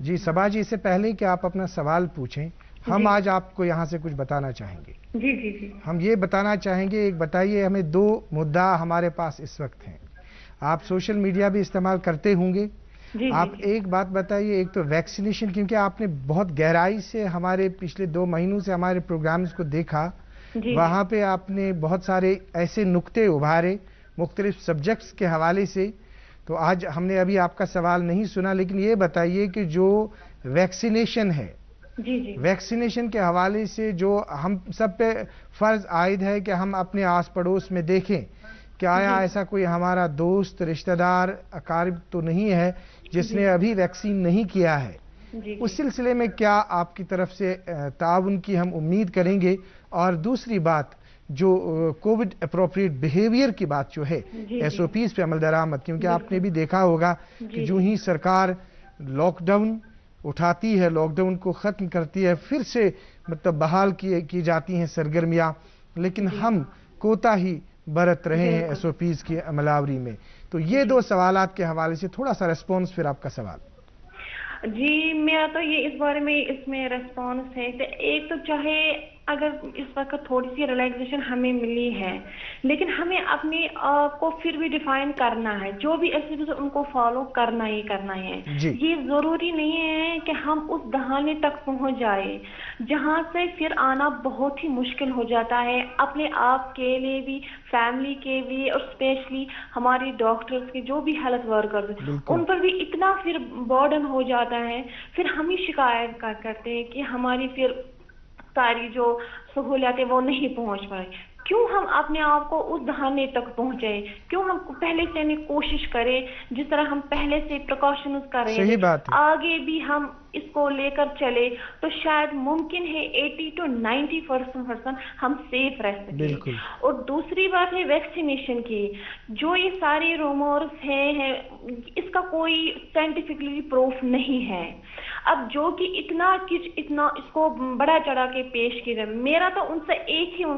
Speaker 1: جی صبا جی، اس سے پہلے کہ آپ اپنا سوال پوچھیں، ہم آج آپ کو یہاں سے کچھ بتانا چاہیں گے.
Speaker 3: جی جی جی. ہم
Speaker 1: یہ بتانا چاہیں گے، ایک بتائیے ہمیں 2 مدعا ہمارے پاس اس وقت ہیں. آپ سوشل میڈیا بھی استعمال کرتے ہوں گے. آپ ایک بات بتائیے، ایک تو ویکسینیشن، کیونکہ آپ نے بہت گہرائی سے ہمارے پچھلے 2 مہینوں سے ہمارے پروگرامز کو دیکھا، وہاں پہ آپ نے بہت سارے ایسے نقطے ابھارے مختلف سبجیکٹس کے حوالے سے. تو آج ہم نے ابھی آپ کا سوال نہیں سنا، لیکن یہ بتائیے کہ جو ویکسینیشن ہے، ویکسینیشن کے حوالے سے جو ہم سب پہ فرض عائد ہے کہ ہم اپنے آس پڑوس میں دیکھیں کہ آیا ایسا کوئی ہمارا دوست، رشتہ دار، اقارب تو نہیں ہے جس نے ابھی ویکسین نہیں کیا ہے. اس سلسلے میں کیا آپ کی طرف سے تعاون کی ہم امید کریں گے؟ اور دوسری بات، جو کووڈ اپروپریٹ بیہیویئر کی بات جو ہے، ایس او پیز پہ عمل درآمد، کیونکہ آپ نے بھی دیکھا ہوگا کہ جو ہی سرکار لاک ڈاؤن اٹھاتی ہے، لاک ڈاؤن کو ختم کرتی ہے، پھر سے مطلب بحال کی جاتی ہیں سرگرمیاں، لیکن ہم کوتاہی برت رہے ہیں ایس او پیز کی عملاوری میں. تو یہ 2 سوالات کے حوالے سے تھوڑا سا ریسپانس، پھر آپ کا سوال.
Speaker 11: جی میرا تو یہ اس بارے میں اس میں ریسپانس ہے کہ ایک تو چاہے اگر اس وقت تھوڑی سی ریلیکسیشن ہمیں ملی ہے، لیکن ہمیں اپنے آپ کو پھر بھی ڈیفائن کرنا ہے. جو بھی ایکٹیویٹیز ان کو فالو کرنا ہی کرنا ہے. یہ ضروری نہیں ہے کہ ہم اس دہانے تک پہنچ جائے جہاں سے پھر آنا بہت ہی مشکل ہو جاتا ہے، اپنے آپ کے لیے بھی، فیملی کے لیے، اور اسپیشلی ہماری ڈاکٹرز کے جو بھی ہیلتھ ورکرز ان پر بھی اتنا پھر برڈن ہو جاتا ہے. پھر ہم ہی شکایت کرتے ہیں کہ ہماری پھر ساری جو سہولیات ہے وہ نہیں پہنچ پائے. کیوں ہم اپنے آپ کو اس دہانے تک پہنچے؟ کیوں ہم پہلے سے کوشش کریں جس طرح ہم پہلے سے پریکاشنز کر رہے ہیں، آگے بھی ہم اس کو لے کر چلے تو شاید ممکن ہے 80 to 90% ہم سیف رہ سکیں. اور دوسری بات ہے ویکسینیشن کی. جو یہ ساری رومورز ہیں اس کا کوئی سائنٹیفکلی پروف نہیں ہے. اب جو کہ اتنا اس کو بڑا چڑھا کے پیش کیا جائے، میرا تو ان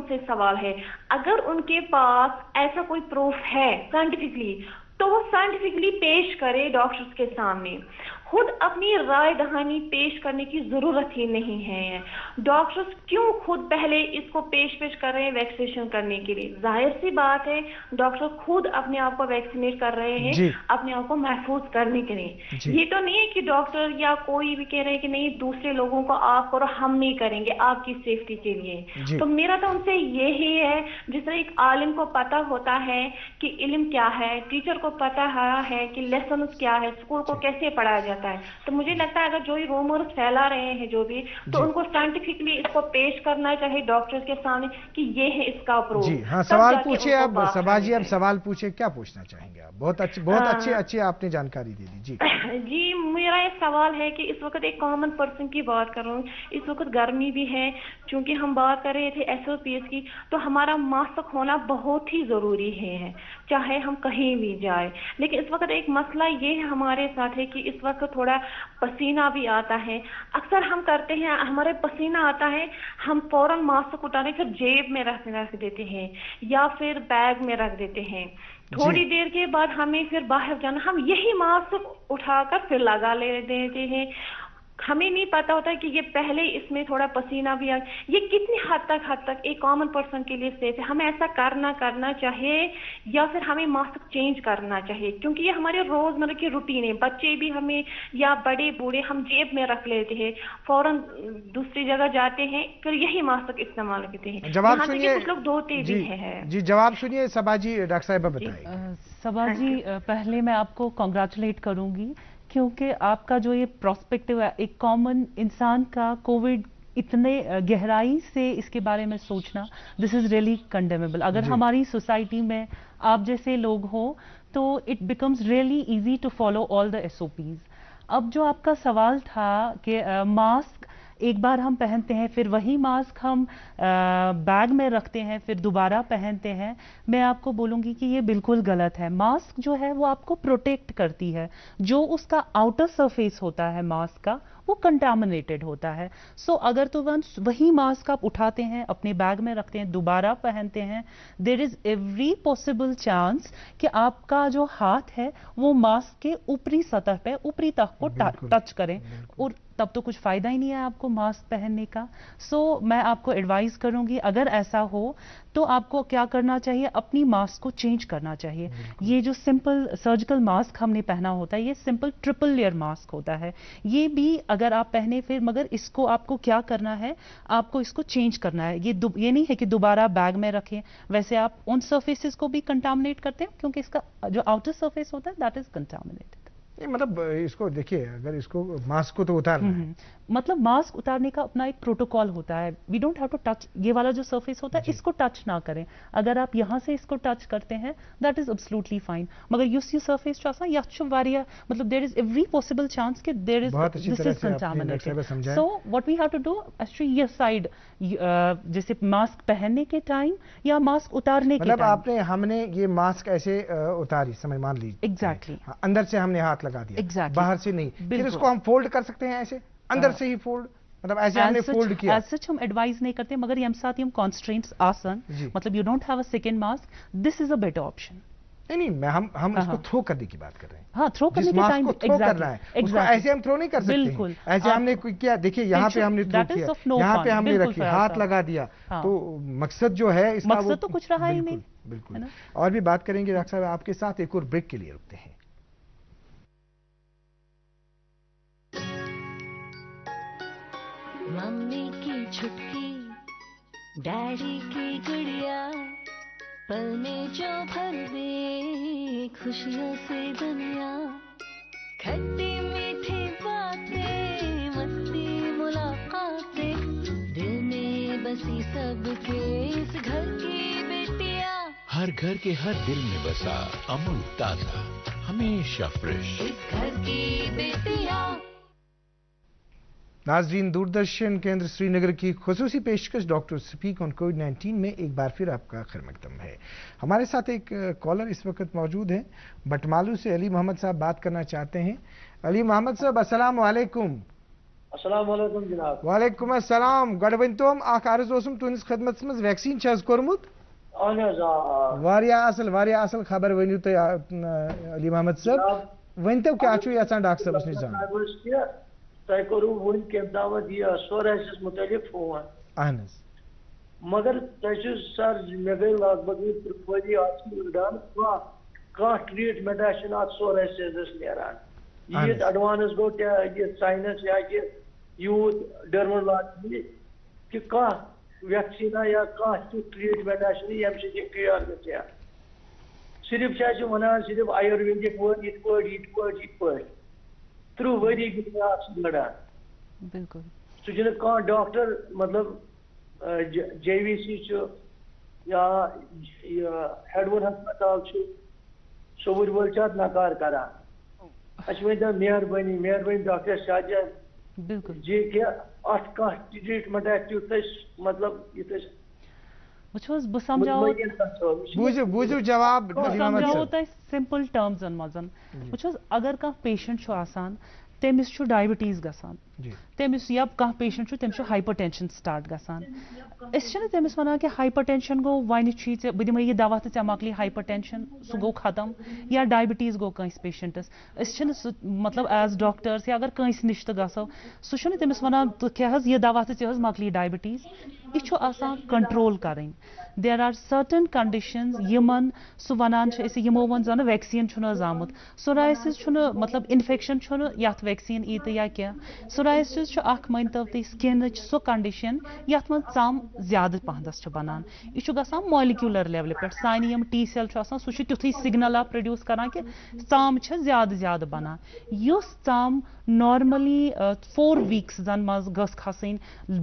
Speaker 11: سے سوال ہے، اگر ان کے پاس ایسا کوئی پروف ہے سائنٹیفکلی تو وہ سائنٹیفکلی پیش کرے ڈاکٹرز کے سامنے. خود اپنی رائے دہانی پیش کرنے کی ضرورت ہی نہیں ہے. ڈاکٹرز کیوں خود پہلے اس کو پیش کر رہے ہیں ویکسینیشن کرنے کے لیے؟ ظاہر سی بات ہے ڈاکٹر خود اپنے آپ کو ویکسینیٹ کر رہے ہیں اپنے آپ کو محفوظ کرنے کے لیے. یہ تو نہیں ہے کہ ڈاکٹر یا کوئی بھی کہہ رہے ہیں کہ نہیں دوسرے لوگوں کو آپ کرو، ہم نہیں کریں گے آپ کی سیفٹی کے لیے. تو میرا تو ان سے یہی ہے، جس طرح ایک عالم کو پتہ ہوتا ہے کہ علم کیا ہے، ٹیچر کو پتہ ہے کہ لیسنز کیا ہے، اسکول کو کیسے پڑھایا جاتا ہے، تو مجھے لگتا ہے اگر جو یہ رومرز پھیلا رہے ہیں جو بھی، تو ان کو سائنٹیفکلی اس کو پیش کرنا چاہیے ڈاکٹرز کے سامنے کہ یہ ہے اس کا اپروچ.
Speaker 1: جی ہاں، سوال پوچھے اب صبا جی، اب سوال پوچھے، کیا پوچھنا چاہیں گے آپ؟ بہت اچھی آپ نے جانکاری دے دی. جی
Speaker 11: جی میرا ایک سوال ہے کہ اس وقت ایک کامن پرسن کی بات کر رہا ہوں. اس وقت گرمی بھی ہے، چونکہ ہم بات کر رہے تھے ایس او پیز کی، تو ہمارا ماسک ہونا بہت ہی ضروری ہے چاہے ہم کہیں بھی جائیں. لیکن اس وقت ایک مسئلہ یہ ہے ہمارے ساتھ ہے کہ اس وقت تھوڑا پسینہ بھی آتا ہے. اکثر ہم کرتے ہیں، ہمارے پسینہ آتا ہے، ہم فوراً ماسک اٹھانے پھر جیب میں رکھ دیتے ہیں یا پھر بیگ میں رکھ دیتے ہیں. تھوڑی دیر کے بعد ہمیں پھر باہر جانا، ہم یہی ماسک اٹھا کر پھر لگا لیتے ہیں. ہمیں نہیں پتا ہوتا کہ یہ پہلے اس میں تھوڑا پسینہ بھی آ، یہ کتنی حد تک ایک کامن پرسن کے لیے سیف ہے؟ ہمیں ایسا کرنا چاہیے یا پھر ہمیں ماسک چینج کرنا چاہیے؟ کیونکہ یہ ہمارے روزمرہ کی روٹین ہے. بچے بھی ہمیں یا بڑے بوڑھے ہم جیب میں رکھ لیتے ہیں، فوراً دوسری جگہ جاتے ہیں پھر یہی ماسک استعمال کرتے ہیں.
Speaker 1: جواب سنیے،
Speaker 11: کچھ لوگ دھوتے بھی ہیں.
Speaker 1: جی جواب سنیے صبا جی. ڈاکٹر صاحبہ بتائیے.
Speaker 2: صبا جی پہلے میں آپ کو کنگریچولیٹ کروں گی کیونکہ آپ کا جو یہ پراسپیکٹو ہے ایک کامن انسان کا کووڈ اتنے گہرائی سے اس کے بارے میں سوچنا، دس از ریئلی کنڈیمیبل. اگر ہماری سوسائٹی میں آپ جیسے لوگ ہوں تو it becomes really easy to follow all the S O Ps. اب جو آپ کا سوال تھا کہ ماسک ایک بار ہم پہنتے ہیں پھر وہی ماسک ہم بیگ میں رکھتے ہیں پھر دوبارہ پہنتے ہیں، میں آپ کو بولوں گی کہ یہ بالکل غلط ہے. ماسک جو ہے وہ آپ کو پروٹیکٹ کرتی ہے. جو اس کا آؤٹر سرفیس ہوتا ہے ماسک کا وہ وہ کنٹامنیٹڈ ہوتا ہے. سو اگر تو وہی ماسک آپ اٹھاتے ہیں, اپنے بیگ میں رکھتے ہیں, دوبارہ پہنتے ہیں, دیر از ایوری پاسبل چانس کہ آپ کا جو ہاتھ ہے وہ ماسک کے اوپری سطح پہ, اوپری تہ کو ٹچ کریں, اور تب تو کچھ فائدہ ہی نہیں ہے آپ کو ماسک پہننے کا. سو میں آپ کو ایڈوائز کروں گی, اگر ایسا ہو تو آپ کو کیا کرنا چاہیے, اپنی ماسک کو چینج کرنا چاہیے. یہ جو سمپل سرجیکل ماسک ہم نے پہنا ہوتا ہے, یہ سمپل ٹرپل لیئر ماسک ہوتا ہے. یہ بھی اگر آپ پہنے پھر, مگر اس کو آپ کو کیا کرنا ہے, آپ کو اس کو چینج کرنا ہے. یہ نہیں ہے کہ دوبارہ بیگ میں رکھیں, ویسے آپ ان سرفیسز کو بھی کنٹامنیٹ کرتے ہیں, کیونکہ اس کا جو آؤٹر سرفیس ہوتا ہے دیٹ از کنٹامنیٹڈ.
Speaker 1: مطلب اس کو دیکھیے, اگر اس کو ماسک کو تو اتارنا ہے,
Speaker 2: مطلب ماسک اتارنے کا اپنا ایک پروٹوکال ہوتا ہے. We don't have to touch, یہ والا جو سرفیس ہوتا ہے اس کو ٹچ نہ کریں. اگر آپ یہاں سے اس کو ٹچ کرتے ہیں دیٹ از ابسلوٹلی فائن, مگر یس یہ سرفیس مطلب there is every possible chance کہ there is this is contaminated. So what we have to do actually یہ سائڈ, جیسے ماسک پہننے کے ٹائم یا ماسک اتارنے کے ٹائم,
Speaker 1: مطلب ہم نے یہ ماسک ایسے اتاری, سمجھ مان لیجیے,
Speaker 2: ایگزیکٹلی
Speaker 1: اندر سے ہم نے ہاتھ لگا دیا, باہر سے نہیں, پھر اس کو ہم فولڈ کر سکتے ہیں ایسے اندر سے ہی فولڈ, مطلب ایسے ہم نے فولڈ کیا.
Speaker 2: ایز سچ ہم ایڈوائز نہیں کرتے, مگر یم ساتھ یم کانسٹرینٹس آسن, مطلب you don't have a second mask, this is a better option.
Speaker 1: نہیں, ہم اس کو تھرو کرنے کی بات کر رہے ہیں.
Speaker 2: ہاں, تھرو کرنے کے ٹائم
Speaker 1: تھرو کرنا ہے, اس کو ایسے ہم تھرو نہیں کر سکتے. بالکل ایسے ہم نے کیا, دیکھیے یہاں پہ ہم نے تھرو کیا, یہاں پہ ہم نے رکھی, ہاتھ لگا دیا, تو مقصد جو ہے اس کا
Speaker 2: مقصد تو کچھ رہا ہی نہیں.
Speaker 1: بالکل. اور بھی بات کریں گے ڈاکٹر صاحب آپ کے ساتھ, ایک اور بریک کے لیے رکتے ہیں.
Speaker 5: ممی کی چھٹکی, ڈیڈی کی گڑیا, پل میں جو بھر دے خوشیوں سے دنیا, کھٹی میٹھی باتیں, مستی ملاقاتیں, دل میں بسی سب کے اس گھر کی بیٹیاں,
Speaker 6: ہر گھر کے ہر دل میں بسا امول تازہ, ہمیشہ فریش,
Speaker 5: اس گھر کی بیٹیاں.
Speaker 1: ناظرین, دوردرشن کیندر سری نگر کی خصوصی پیشکش ڈاکٹر سپیک آن کووڈ-19 میں ایک بار پھر آپ کا خیر مقدم ہے. ہمارے ساتھ ایک کالر اس وقت موجود ہیں, بٹمالو سے علی محمد صاحب بات کرنا چاہتے ہیں. علی محمد صاحب السلام علیکم.
Speaker 9: السلام علیکم جناب.
Speaker 1: وعلیکم السلام. گۄڈٕ ؤنۍتو اکھ عرض اوسُم تُہنٛدِس خدمتس منٛز, ویکسیٖن چھِ حظ کوٚرمُت؟
Speaker 9: اہن حظ آ.
Speaker 1: واریاہ اصل خبر ؤنِو تُہۍ علی محمد صاحب. ؤنۍتو کیٛاہ چھُو یژھان ڈاکٹر صٲبس نِش زانُن؟
Speaker 9: تۄہہِ کوٚروٕ وُنۍ کیٚنٛہہ تامَتھ یہِ سوراسِس مُتعلِق فون.
Speaker 1: اہن حظ.
Speaker 9: مگر تۄہہِ چھُ سر مےٚ گٔے لگ بگ 3 ؤری اَتھ وٕڈان, کانٛہہ ٹرٛیٖٹمٮ۪نٛٹا چھُنہٕ اَتھ سوراسِسَس نیران. ییٖژ اٮ۪ڈوانٕس گوٚو یہِ ساینس یا کہِ یوٗت ڈٔرمولاجی کہِ کانٛہہ ویکسیٖنا یا کانٛہہ تیُتھ ٹرٛیٖٹمٮ۪نٛٹا چھُنہٕ ییٚمہِ سۭتۍ یہِ کِیر گژھِ ہا. صرف چھِ اَسہِ وَنان صرف آیُرویدِک پٲٹھۍ یِتھ پٲٹھۍ 3 ؤری گٔے مےٚ اَتھ لڑان.
Speaker 2: بالکل.
Speaker 9: سُہ چھُنہٕ کانٛہہ ڈاکٹر, مطلب جے وی سی چھُ یا یہِ ہیڈوُن ہسپتال چھُ, صوٚوُرۍ وٲلۍ چھِ اَتھ نکار کران. اَسہِ ؤنۍتو مہربٲنی ڈاکٹر شاہجہاں جی کہِ اَتھ کانٛہہ ٹرٛیٖٹمٮ۪نٛٹا تیُتھ اَسہِ مطلب یُتھ أسۍ
Speaker 2: وٕچھو حظ, بہٕ سمجھاوو
Speaker 1: بوٗزِو جواب.
Speaker 2: بہٕ سمجھاوو تۄہہِ سمپل ٹٔرمزن منٛز. وٕچھو حظ, اگر کانٛہہ پیشنٹ چھُ آسان, تٔمِس چھُ ڈایبٹیٖز گژھان, تٔمِس یا کانٛہہ پیشنٹ چھُ تٔمِس چھُ ہایپر ٹینشن سٹارٹ گژھان. أسۍ چھِنہٕ تٔمِس وَنان کہِ ہایپر ٹینشن گوٚو وۄنۍ چھُے ژےٚ, بہٕ دِمے یہِ دوا تہٕ ژےٚ مۄکلی ہایپر ٹینشن, سُہ گوٚو ختم. یا ڈایبٹیٖز گوٚو کٲنٛسہِ پیشنٹس, أسۍ چھِنہٕ سُہ مطلب ایز ڈاکٹٲرٕس یا اگر کٲنٛسہِ نِش تہِ گژھو, سُہ چھُنہٕ تٔمِس وَنان ژٕ کھےٚ حظ یہِ دوا تہٕ ژےٚ حظ مۄکلی ڈایبٹیٖز. یہِ چھُ آسان کنٹرول کَرٕنۍ. دیر آر سرٹن کنڈِشنز یِمن سُہ وَنان چھِ أسۍ, یِمو ووٚن زن ویکسیٖن چھُنہٕ حظ آمُت. سورایسِس چھُنہٕ مطلب انفیکشن چھُنہٕ یتھ ویکسیٖن ای تہٕ یا کینٛہہ. سورایسِس چھُ اکھ مٲنۍتو تُہۍ سکِنٕچ سۄ کنڈِشن یتھ منٛز ژم زیادٕ پہنس چھِ بنان. یہِ چھُ گژھان مالِکیوٗلر لیولہِ پٮ۪ٹھ. سانہِ یِم ٹی سیل چھُ آسان, سُہ چھُ تیُتھُے سِگنل پروڈیوس کران کہِ ژم چھِ زیادٕ بنان. یُس ژم نارملی 4 ویٖکسن منٛز گٔژھ کھسٕنۍ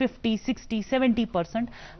Speaker 2: 50, 60, 70%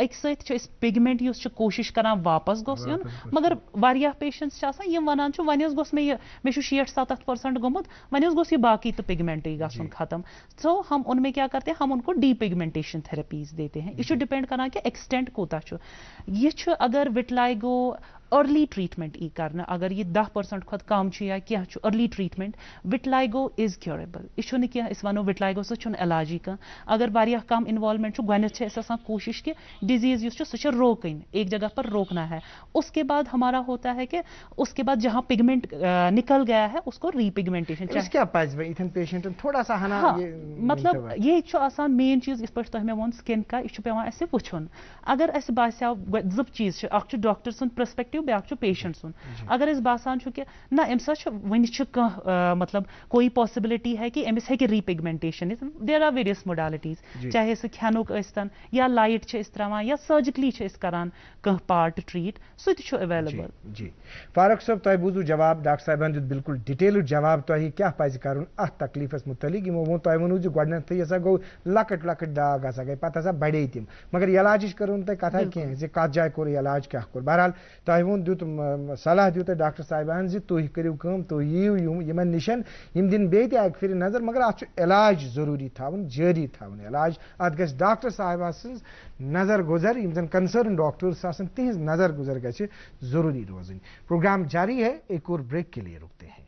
Speaker 2: ایک سۭتۍ چھِ أسۍ پِگمنٹ یُس چھُ کوٗشِش کران واپس گوٚژھ یُن مگر واریاہ پیشنٹس چھِ آسان یِم وَنان چھِ وۄنۍ حظ گوٚژھ مےٚ یہِ مےٚ چھُ 60-70% گوٚمُت وۄنۍ حظ گوٚژھ یہِ باقی تہٕ پِگمنٹٕے گژھُن ختم سو ہم ان میں کیا کرتے ہیں ہم ان کو ڈی پگمنٹیشن تھراپیز دیتے ہیں یہ چھُ ڈپینڈ کران کہ ایکسٹینٹ کوتاہ چھُ یہ چھُ اگر وٹلائگو ارلی ٹریٹمنٹ ای کرنا اگر یہ 10% کھۄتہٕ کم چھُ یا کینٛہہ چھُ ارلی ٹریٹمنٹ وٹلائگو از کیوریبل یہ چھُنہٕ کینٛہہ أسۍ وَنو وٹلائگو سۭتۍ چھُنہٕ علاجی کانٛہہ اگر واریاہ کم انوالومنٹ چھُ گۄڈنیٚتھ چھِ اَسہِ آسان کوٗشِش کہ ڈیزیز یُس چھُ سُہ چھُ روکٕنۍ ایک جگہ پر روکنا ہے اس کے بعد ہمارا ہوتا ہے کہ اس کے بعد جہاں پگمنٹ نکل گیا ہے اس کو ری پگمنٹیشن
Speaker 1: کیا پیشنٹن تھوڑا سا ہنا
Speaker 2: مطلب یہ چھُ آسان مین چیز یِتھ پٲٹھۍ تۄہہِ مےٚ ووٚن سکن کا یہِ چھُ پیٚوان اَسہِ وٕچھُن اگر اَسہِ باسیو زٕ چیٖز چھِ اکھ چھُ ڈاکٹر سُنٛد پرسپیکٹِو بیٛاکھ چھُ پیشنٹ اگر اس باسان چھُ کہ نہ امس ونہِ چھُ کانٛہہ مطلب کوئی پاسبلٹی ہے کہ امس ہیٚکہِ ری پگمنٹیشن دیر آر ویریس موڈالٹیز چاہے سُہ کھٮ۪نُک ٲسۍتن یا لایٹ چھِ أسۍ تراوان یا سرجِکلی چھِ أسۍ کران کانٛہہ پارٹ ٹریٹ سُہ تہِ چھُ اویلیبل
Speaker 1: جی فاروق صٲب تۄہہِ بوٗزوٕ جواب ڈاکٹر صٲبن دیُت بالکل ڈِٹیلٕڈ جواب تۄہہِ کیٛاہ پزِ کرُن اتھ تکلیٖفس مُتعلق یِمو ووٚن تۄہہِ ووٚنوٕ زِ گۄڈنیٚتھٕے ہسا گوٚو لۄکٕٹۍ لۄکٕٹۍ داغ ہسا گٔے پتہٕ ہسا بڑے تِم مگر علاجٕچ کٔرٕو نہٕ تۄہہِ کتھا کینٛہہ زِ کتھ جایہِ کوٚر علاج کیٛاہ کوٚر بہرحال تۄہہِ ووٚن دیُت صلاح دیُت تۄہہِ ڈاکٹر صاحبن زِ تُہۍ کٔرِو کٲم تُہۍ یِیِو یِمن نِشن یِم دِن بیٚیہِ تہِ اکہِ پھِرِ نظر مگر اتھ چھُ علاج ضروٗری تھاوُن جٲری تھاوُن علاج اتھ گژھِ ڈاکٹر صاحبہ سٕنٛز نظر گُزر یِم زن کنسرن ڈاکٹرس آسن تِہنٛز نظر گُزر گژھِ ضروٗری روزٕنۍ پروگرام جاری ہے ایک اور بریک کے لیے رکتے ہیں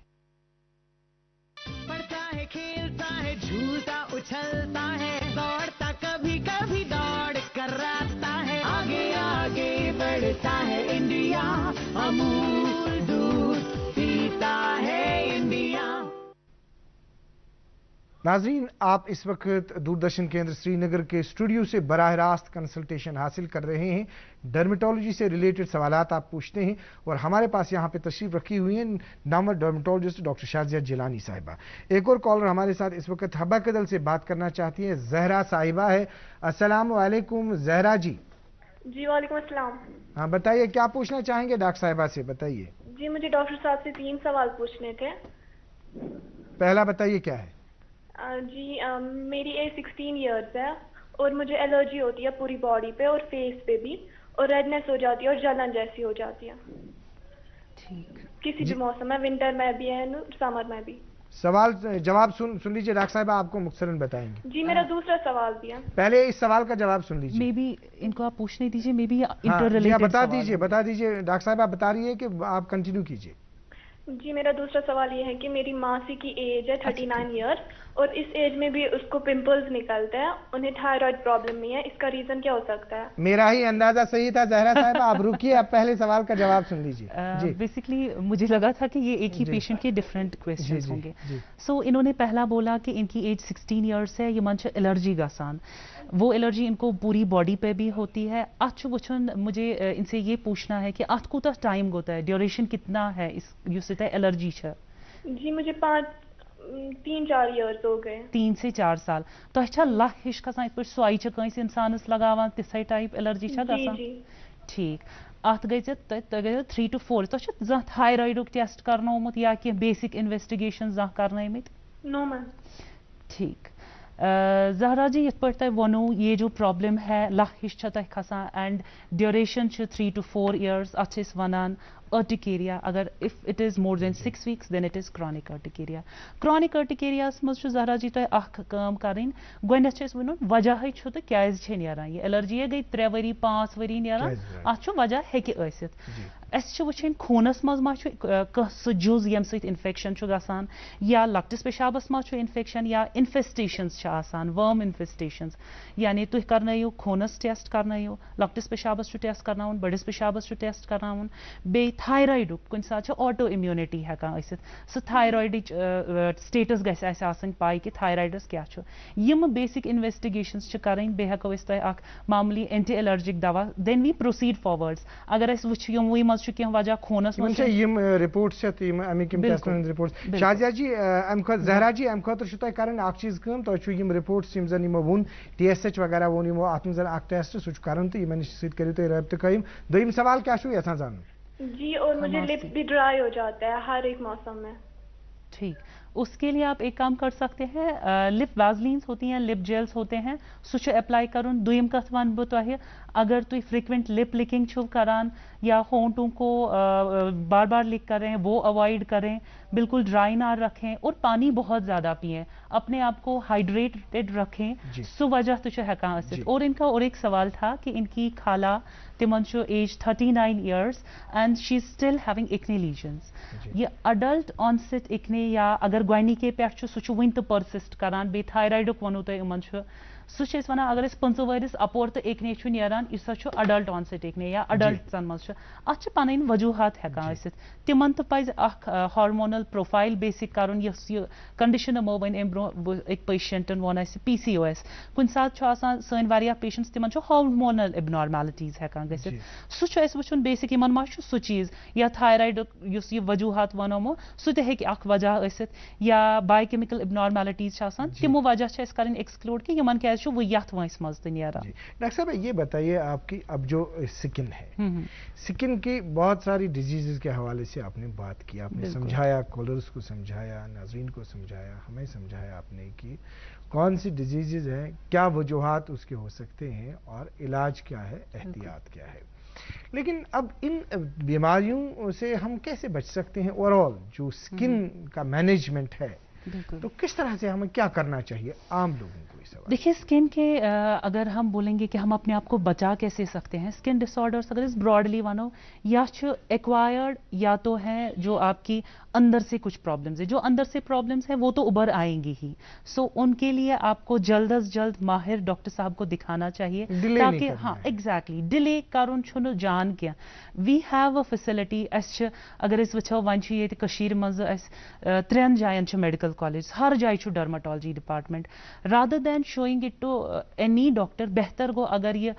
Speaker 7: پڑھتا ہے کھیلتا ہے جھولتا اچھلتا ہے دوڑتا کبھی کبھی دوڑ کر راتا ہے آگے آگے بڑھتا ہے انڈیا امول دودھ پیتا ہے انڈیا.
Speaker 1: ناظرین آپ اس وقت دوردرشن کیندر سری نگر کے اسٹوڈیو سے براہ راست کنسلٹیشن حاصل کر رہے ہیں ڈرمیٹولوجی سے ریلیٹڈ سوالات آپ پوچھتے ہیں اور ہمارے پاس یہاں پہ تشریف رکھی ہوئی ہیں نامور ڈرمیٹولوجسٹ ڈاکٹر شازیہ جیلانی صاحبہ. ایک اور کالر ہمارے ساتھ اس وقت حبہ کدل سے بات کرنا چاہتی ہیں زہرا صاحبہ ہے. السلام علیکم زہرا جی.
Speaker 11: جی وعلیکم السلام.
Speaker 1: ہاں بتائیے کیا پوچھنا چاہیں گے ڈاکٹر صاحبہ سے بتائیے.
Speaker 11: جی مجھے ڈاکٹر صاحب سے 3 سوال پوچھنے تھے.
Speaker 1: پہلا بتائیے کیا ہے.
Speaker 11: جی میری ایج 16 ایئرس ہے اور مجھے الرجی ہوتی ہے پوری باڈی پہ اور فیس پہ بھی اور ریڈنیس ہو جاتی ہے اور جلن جیسی ہو جاتی ہے کسی بھی موسم میں ونٹر میں بھی ہے سمر میں بھی.
Speaker 1: سوال جواب سن لیجیے ڈاکٹر صاحب آپ کو مختصراً بتائیں گے.
Speaker 11: جی میرا دوسرا سوال بھی ہے.
Speaker 1: پہلے اس سوال کا جواب سن لیجیے.
Speaker 2: مے بی ان کو آپ پوچھنے دیجیے مے بی انٹر ریلیٹڈ
Speaker 1: بتا دیجیے ڈاکٹر صاحب آپ بتا رہی ہے کہ آپ کنٹینیو کیجیے.
Speaker 11: جی میرا دوسرا سوال یہ ہے کہ میری ماسی کی ایج ہے 39 ایئر اور اس ایج میں بھی اس کو پمپلز نکلتے ہیں انہیں تھائرائڈ پرابلم نہیں ہے اس کا ریزن کیا ہو سکتا ہے.
Speaker 1: میرا ہی اندازہ صحیح تھا زہرا صاحب آپ رکیے اب پہلے سوال کا جواب سن لیجیے.
Speaker 2: بیسکلی مجھے لگا تھا کہ یہ ایک ہی پیشنٹ کے ڈفرینٹ کویشچنز ہوں گے. سو انہوں نے پہلا بولا کہ ان کی ایج 16 ایئرس ہے یہ منچ الرجی گسان وہ الرجی ان کو پوری باڈی پہ بھی ہوتی ہے. اتھ وچھن مجھے ان سے یہ پوچھنا ہے کہ اتھ کوتاہ ٹائم گوتا ہے ڈیوریشن کتنا ہے اس سے الرجی ہے.
Speaker 11: جی مجھے 3-4 ایئرس ہو گئے.
Speaker 2: 3 سے 4 سال. تۄہہِ چھا لَکھ ہِش کھسان یِتھ پٲٹھۍ سۄے چھِ کٲنٛسہِ اِنسانَس لگاوان تِژھے ٹایپ الرجی چھا گژھان؟ ٹھیٖک. اتھ گٔے تۄہہِ گٔیو 3 to 4. تۄہہِ چھا زانٛہہ تھایرایڈُک ٹیسٹ کرنومُت یا کینٛہہ بیسِک انویسٹِگیشن زانٛہہ کرنٲیمٕتۍ؟
Speaker 11: نو میم.
Speaker 2: ٹھیک. زہرا جی یِتھ پٲٹھۍ تۄہہِ ووٚنوٕ یہ جو پرابلم ہے لَکھ ہِش چھےٚ تۄہہِ کھسان اینڈ ڈیوریشن چھِ 3 to 4 years. اتھ چھِ أسۍ وَنان urticaria. اگر if it is more than 6 weeks then it is chronic urticaria. chronic urticaria یس منٛز چھُ زہرا جی تۄہہِ اکھ کٲم کَرٕنۍ گۄڈنیٚتھ چھِ أسۍ وَنُن وجہٕے چھُ تہٕ کیازِ چھِ نیران یہِ الرجی گٔے 3 ؤری 5 ؤری نیران اتھ چھُ وجہ ہیٚکہِ ٲسِتھ. اَسہِ چھِ وٕچھِنۍ خوٗنس منٛز ما چھُ کانٛہہ سُہ جُز ییٚمہِ سۭتۍ اِنفیکشن چھُ گژھان یا لۄکٹِس پیشابس ما چھُ اِنفیکشن یا اِنفیسٹیشنز چھِ آسان ؤرم اِنفیسٹیشنز. یعنی تُہۍ کرنٲیِو خوٗنس ٹیسٹ کرنٲیِو لۄکٹِس پیشابس چھُ ٹیسٹ کرناوُن بٔڑِس پیشابس چھُ ٹیسٹ کرناوُن بیٚیہِ تھایرایڈُک کُنہِ ساتہٕ چھِ آٹو اِمیوٗنِٹی ہٮ۪کان ٲسِتھ سُہ تھایرایڈٕچ سٹیٹس گژھِ اَسہِ آسٕنۍ پاے کہِ تھایرایڈس کیاہ چھُ. یِم بیسِک انویسٹِگیشنز چھِ کرٕنۍ بیٚیہِ ہٮ۪کو أسۍ تۄہہِ اکھ معموٗلی اینٹی الرجِک دوا دین وی پروسیٖڈ فاروٲڈس. اگر أسۍ وٕچھو یِموٕے منٛز چھُ کینٛہہ وجہ خوٗنس منٛز
Speaker 1: رپورٹس شازیہ جی زہرا جی امہِ خٲطرٕ چھُ تۄہہِ کرٕنۍ اکھ چیٖز کٲم تۄہہِ چھُ یِم رپورٹس یِم زن یِمو ووٚن TSH وغیرہ ووٚن یِمو اتھ منٛز اکھ ٹیسٹ سُہ چھُ کرُن تہٕ یِمن سۭتۍ کٔرِو تُہۍ رٲبطہٕ قٲیِم. دوٚیِم سوال کیاہ چھُو یژھان زانُن؟
Speaker 11: جی اور مجھے لپس بھی ڈرائی ہو جاتا ہے ہر ایک موسم میں.
Speaker 2: ٹھیک. اس کے لیے آپ ایک کام کر سکتے ہیں, لپ وازلینز ہوتی ہیں, لپ جیلز ہوتے ہیں, سو اپلائی کرن. دویم کت ون بہ تہ, اگر تھی فریکوینٹ لپ لکنگ چھو کران یا ہونٹوں کو بار بار لک کر رہے ہیں وہ اوائڈ کریں, بالکل ڈرائی نہ رکھیں, اور پانی بہت زیادہ پئیں, اپنے آپ کو ہائیڈریٹڈ رکھیں. سو وجہ تو ہیکان ٲسِتھ. اور ان کا اور ایک سوال تھا کہ ان کی خالہ تمن age 39 years and she is still having acne lesions. یہ اڈلٹ آنسٹ ایکنے یا اگر گۄڈنِکے پٮ۪ٹھ سُہ وُنہِ تہِ پٔرسِسٹ کران, بیٚیہِ تھایرایڈُک ووٚنوٕ تۄہہِ یِمن چھُ, سُہ چھِ أسۍ وَنان اگر أسۍ 25 ؤرِس اپور تہٕ ایکنے چھُ نیران, یہِ سا چھُ اڈلٹ آنسٹ ایکنے یا اڈلٹسن منٛز چھُ, اَتھ چھِ پنٕنۍ وجوٗہات ہٮ۪کان ٲسِتھ. تِمن تہِ پَزِ اکھ ہارمونل پروفایل بیسِک کرُن, یۄس یہِ کنڈِشن یِمو وۄنۍ اَمہِ برونٛہہ أکۍ پیشنٹن ووٚن اَسہِ PCOS. کُنہِ ساتہٕ چھُ آسان سٲنۍ واریاہ پیشنٹس تِمن چھُ ہارمونل ابنارمیلٹیٖز ہٮ۪کان گٔژھِتھ, سُہ چھُ اَسہِ وٕچھُن بیسِک یِمن ما چھُ سُہ چیٖز, یا تھایرایڈُک یُس یہِ وجوٗہات وَنومو سُہ تہِ ہیٚکہِ اکھ وجہ ٲسِتھ, یا بایوکیمِکل ابنارمیلٹیٖز چھِ آسان, تِمو وجہ چھِ اَسہِ کَرٕنۍ ایکسکلوڈ کہ یِمن کیازِ چھُ یتھ وٲنٛسہِ منٛز تہِ نیران.
Speaker 1: ڈاکٹر صاحب یہ بتائیے, آپ کی اب جو سکن ہے, سکن کی بہت ساری ڈیزیزز کے حوالے سے آپ نے بات کی, آپ نے سمجھایا, کالرز کو سمجھایا, ناظرین کو سمجھایا, ہمیں سمجھایا آپ نے کہ کون سی ڈیزیزز ہیں, کیا وجوہات اس کے ہو سکتے ہیں, اور علاج کیا ہے, احتیاط کیا ہے. لیکن اب ان بیماریوں سے ہم کیسے بچ سکتے ہیں؟ اوور آل جو سکن کا مینجمنٹ ہے, تو کس طرح سے ہمیں کیا کرنا چاہیے عام لوگوں کو؟
Speaker 2: دیکھیے اسکن کے اگر ہم بولیں گے کہ ہم اپنے آپ کو بچا کیسے سکتے ہیں, اسکن ڈس آرڈرس اگر اس براڈلی ونو, یا ایکوائرڈ یا تو ہیں جو آپ کی اندر سے کچھ پرابلمس ہیں, جو اندر سے پرابلمس ہیں وہ تو ابھر آئیں گی ہی. سو ان کے لیے آپ کو جلد از جلد ماہر ڈاکٹر صاحب کو دکھانا چاہیے, تاکہ ہاں ایگزیکٹلی ڈیلے کرن چھُنہٕ جان کینٛہہ. وی ہیو اے فیسلٹی, اَسہِ چھِ اگر أسۍ وٕچھو وۄنۍ چھُ ییٚتہِ کٔشیٖرِ منٛز اَسہِ 3 جایَن چھُ میڈیکل کالج, ہر جایہِ چھُ dermatology department. Rather than showing it to any doctor, بہتر گو اگر یہ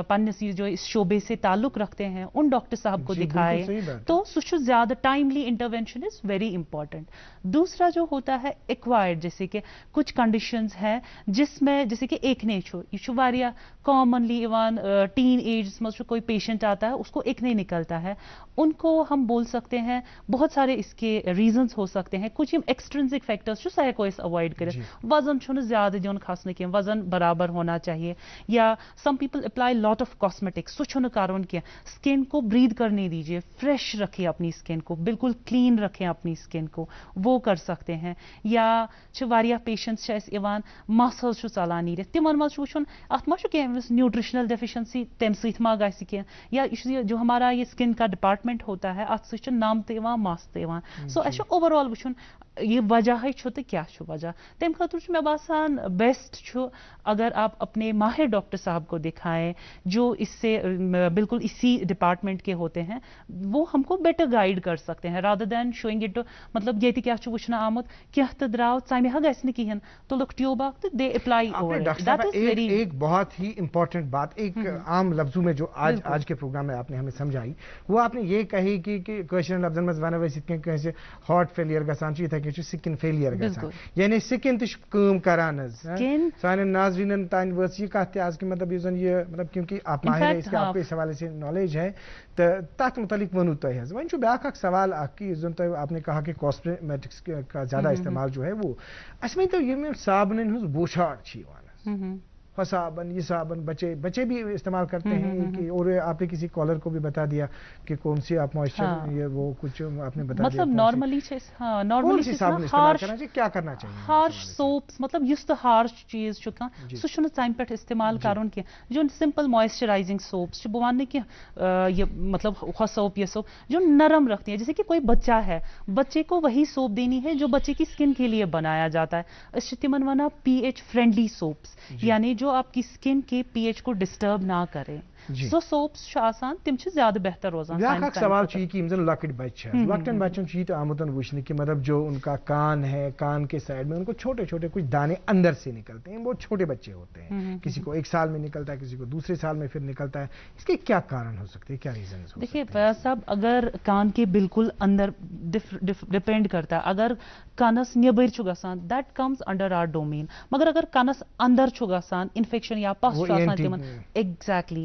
Speaker 2: پنس یہ جو اس شعبے سے تعلق رکھتے ہیں ان ڈاکٹر صاحب کو دکھائے, تو سو زیادہ timely intervention is very important. دوسرا جو ہوتا ہے ایکوائرڈ, جیسے کہ کچھ کنڈیشنز ہیں جس میں جیسے کہ ایکنے چھو, یہ واریاہ کامنلی ایون ٹین ایجز میں کوئی پیشنٹ آتا ہے اس کو ایکنے نکلتا ہے, ان کو ہم بول سکتے ہیں بہت سارے اس کے ریزنز ہو سکتے ہیں. کچھ ایکسٹرنزک فیکٹرز سہ ہیکو اس اوائڈ کرت, وزن چھُنہٕ زیادہ دیون کھسنہٕ کینٛہہ, وزن برابر ہونا چاہیے. یا some people apply lot of cosmetics, سہ چھُنہٕ کرُن کینٛہہ. اسکن کو بریتھ کرنے دیجیے, فریش رکھیے اپنی اسکن کو, بالکل کلین رکھیں اپنی اسکن کو, وہ کر سکتے ہیں. یا واریاہ پیشنٹس چھِ اَسہِ یِوان مس حظ چھُ ژلان نیٖرِتھ, تِمن منٛز چھُ وٕچھُن اتھ ما چھُ کینٛہہ نیوٗٹرِشنل ڈیفیشنسی, تمہِ سۭتۍ ما گژھِ کینٛہہ. یا جو ہمارا یہ اسکن کا ڈپارٹمنٹ ہوتا ہے اتھ سۭتۍ چھُ نم تہِ یِوان مس تہِ یِوان. سو اَسہِ چھُ اوور آل وٕچھُن یہ وجہ چھُ تہٕ کیٛاہ چھُ وجہ. تمہِ خٲطرٕ چھُ مےٚ باسان بیسٹ چھُ اگر آپ اپنے ماہر ڈاکٹر صاحب کو دکھائیں جو اس سے بالکل اسی ڈپارٹمنٹ کے ہوتے ہیں, وہ ہم کو بیٹر گائیڈ کر سکتے ہیں رادر دین شوئنگ اٹ. مطلب یہ کیا وچھنا آمت کینٛہہ تہٕ درٛاو ژمہِ ہا گژھِ نہٕ کِہیٖنۍ, تُلُکھ ٹیوب اکھ تہٕ دے اپلائی اوور.
Speaker 1: ایک بہت ہی امپورٹنٹ بات ایک عام لفظوں میں جو آج کے پروگرام میں آپ نے ہمیں سمجھائی, وہ آپ نے یہ کہی کہ کٲشرٮ۪ن لفظن منٛز ونو أسۍ یِتھ کٔنۍ کٲنٛسہِ ہارٹ فیلیر گژھان چھُ یِتھے کٔنۍ چھُ سکن فیلیر گژھان, یعنی سکن تہِ چھُ کٲم کران حظ. سانٮ۪ن ناظریٖنن تانۍ وٲژ یہِ کتھ تہِ آز کہ مطلب یُس زن یہ مطلب کیونکہ آپ ماہر ہے, اس کے آپ کو اس حوالے سے نالج ہے, تہٕ تتھ متعلق ونو تۄہہِ حظ. وۄنۍ چھُ بیٛاکھ اکھ سوال اکھ کہ یُس زن تۄہہِ آپ نے کہا کہ کاسمیٹکس کا زیادہ استعمال جو ہے وہ, اَسہِ ؤنۍتو یِم صابنن ہٕنٛز بوچھاڑ چھِ یِوان, ہو صابن یہ صابن بچے بھی استعمال کرتے ہیں, اور آپ نے کسی کالر کو بھی بتا دیا کہ کون سی آپ موئسچر یہ وہ کچھ آپ نے بتا دیا.
Speaker 2: مطلب نارملی
Speaker 1: کیا کرنا چاہیے,
Speaker 2: ہارش سوپس, مطلب یُس تہِ ہارش چیز چھُ کانٛہہ سُہ چھُنہٕ ژمہِ پٮ۪ٹھ استعمال کرُن کینٛہہ. جو سمپل موئسچرائزنگ سوپس چھِ, بہٕ وَنہٕ نہٕ کینٛہہ یہ مطلب ہو سوپ یہ سوپ جو نرم رکھتی ہے, جیسے کہ کوئی بچہ ہے, بچے کو وہی سوپ دینی ہے جو بچے کی اسکن کے لیے بنایا جاتا ہے. أسۍ چھِ تِمن وَنان pH فرینڈلی سوپس, یعنی جو آپ کی اسکن کے pH کو ڈسٹرب نہ کرے. سو سوپس چھُ آسان, تِم چھِ زیادٕ بہتر روزان.
Speaker 1: بیٛاکھ اکھ سوال چھُ یہ کہ یِم زن لۄکٕٹۍ بچہِ چھِ, لۄکٹٮ۪ن بچن چھُ یہ تہِ آمُت وٕچھنہٕ کہ مطلب جو ان کا کان ہے, کان کے سائڈ میں ان کو چھوٹے چھوٹے کچھ دانے اندر سے نکلتے ہیں, بہت چھوٹے بچے ہوتے ہیں, کسی کو 1 سال میں نکلتا ہے, کسی کو دوسرے سال میں پھر نکلتا ہے. اس کے کیا کارن ہو سکتے ہیں, کیا ریزنز؟
Speaker 2: دیکھیے فیاض صاحب, اگر کان کے بالکل اندر ڈپینڈ کرتا ہے, اگر کانس نیبر چھُ گژھان that comes under our domain, مگر اگر کانس اندر چھُ گژھان انفیکشن یا پس چھُ آسان تِمن exactly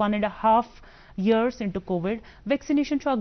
Speaker 2: 1.5 years into COVID, vaccination is a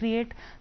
Speaker 2: create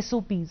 Speaker 2: SOPs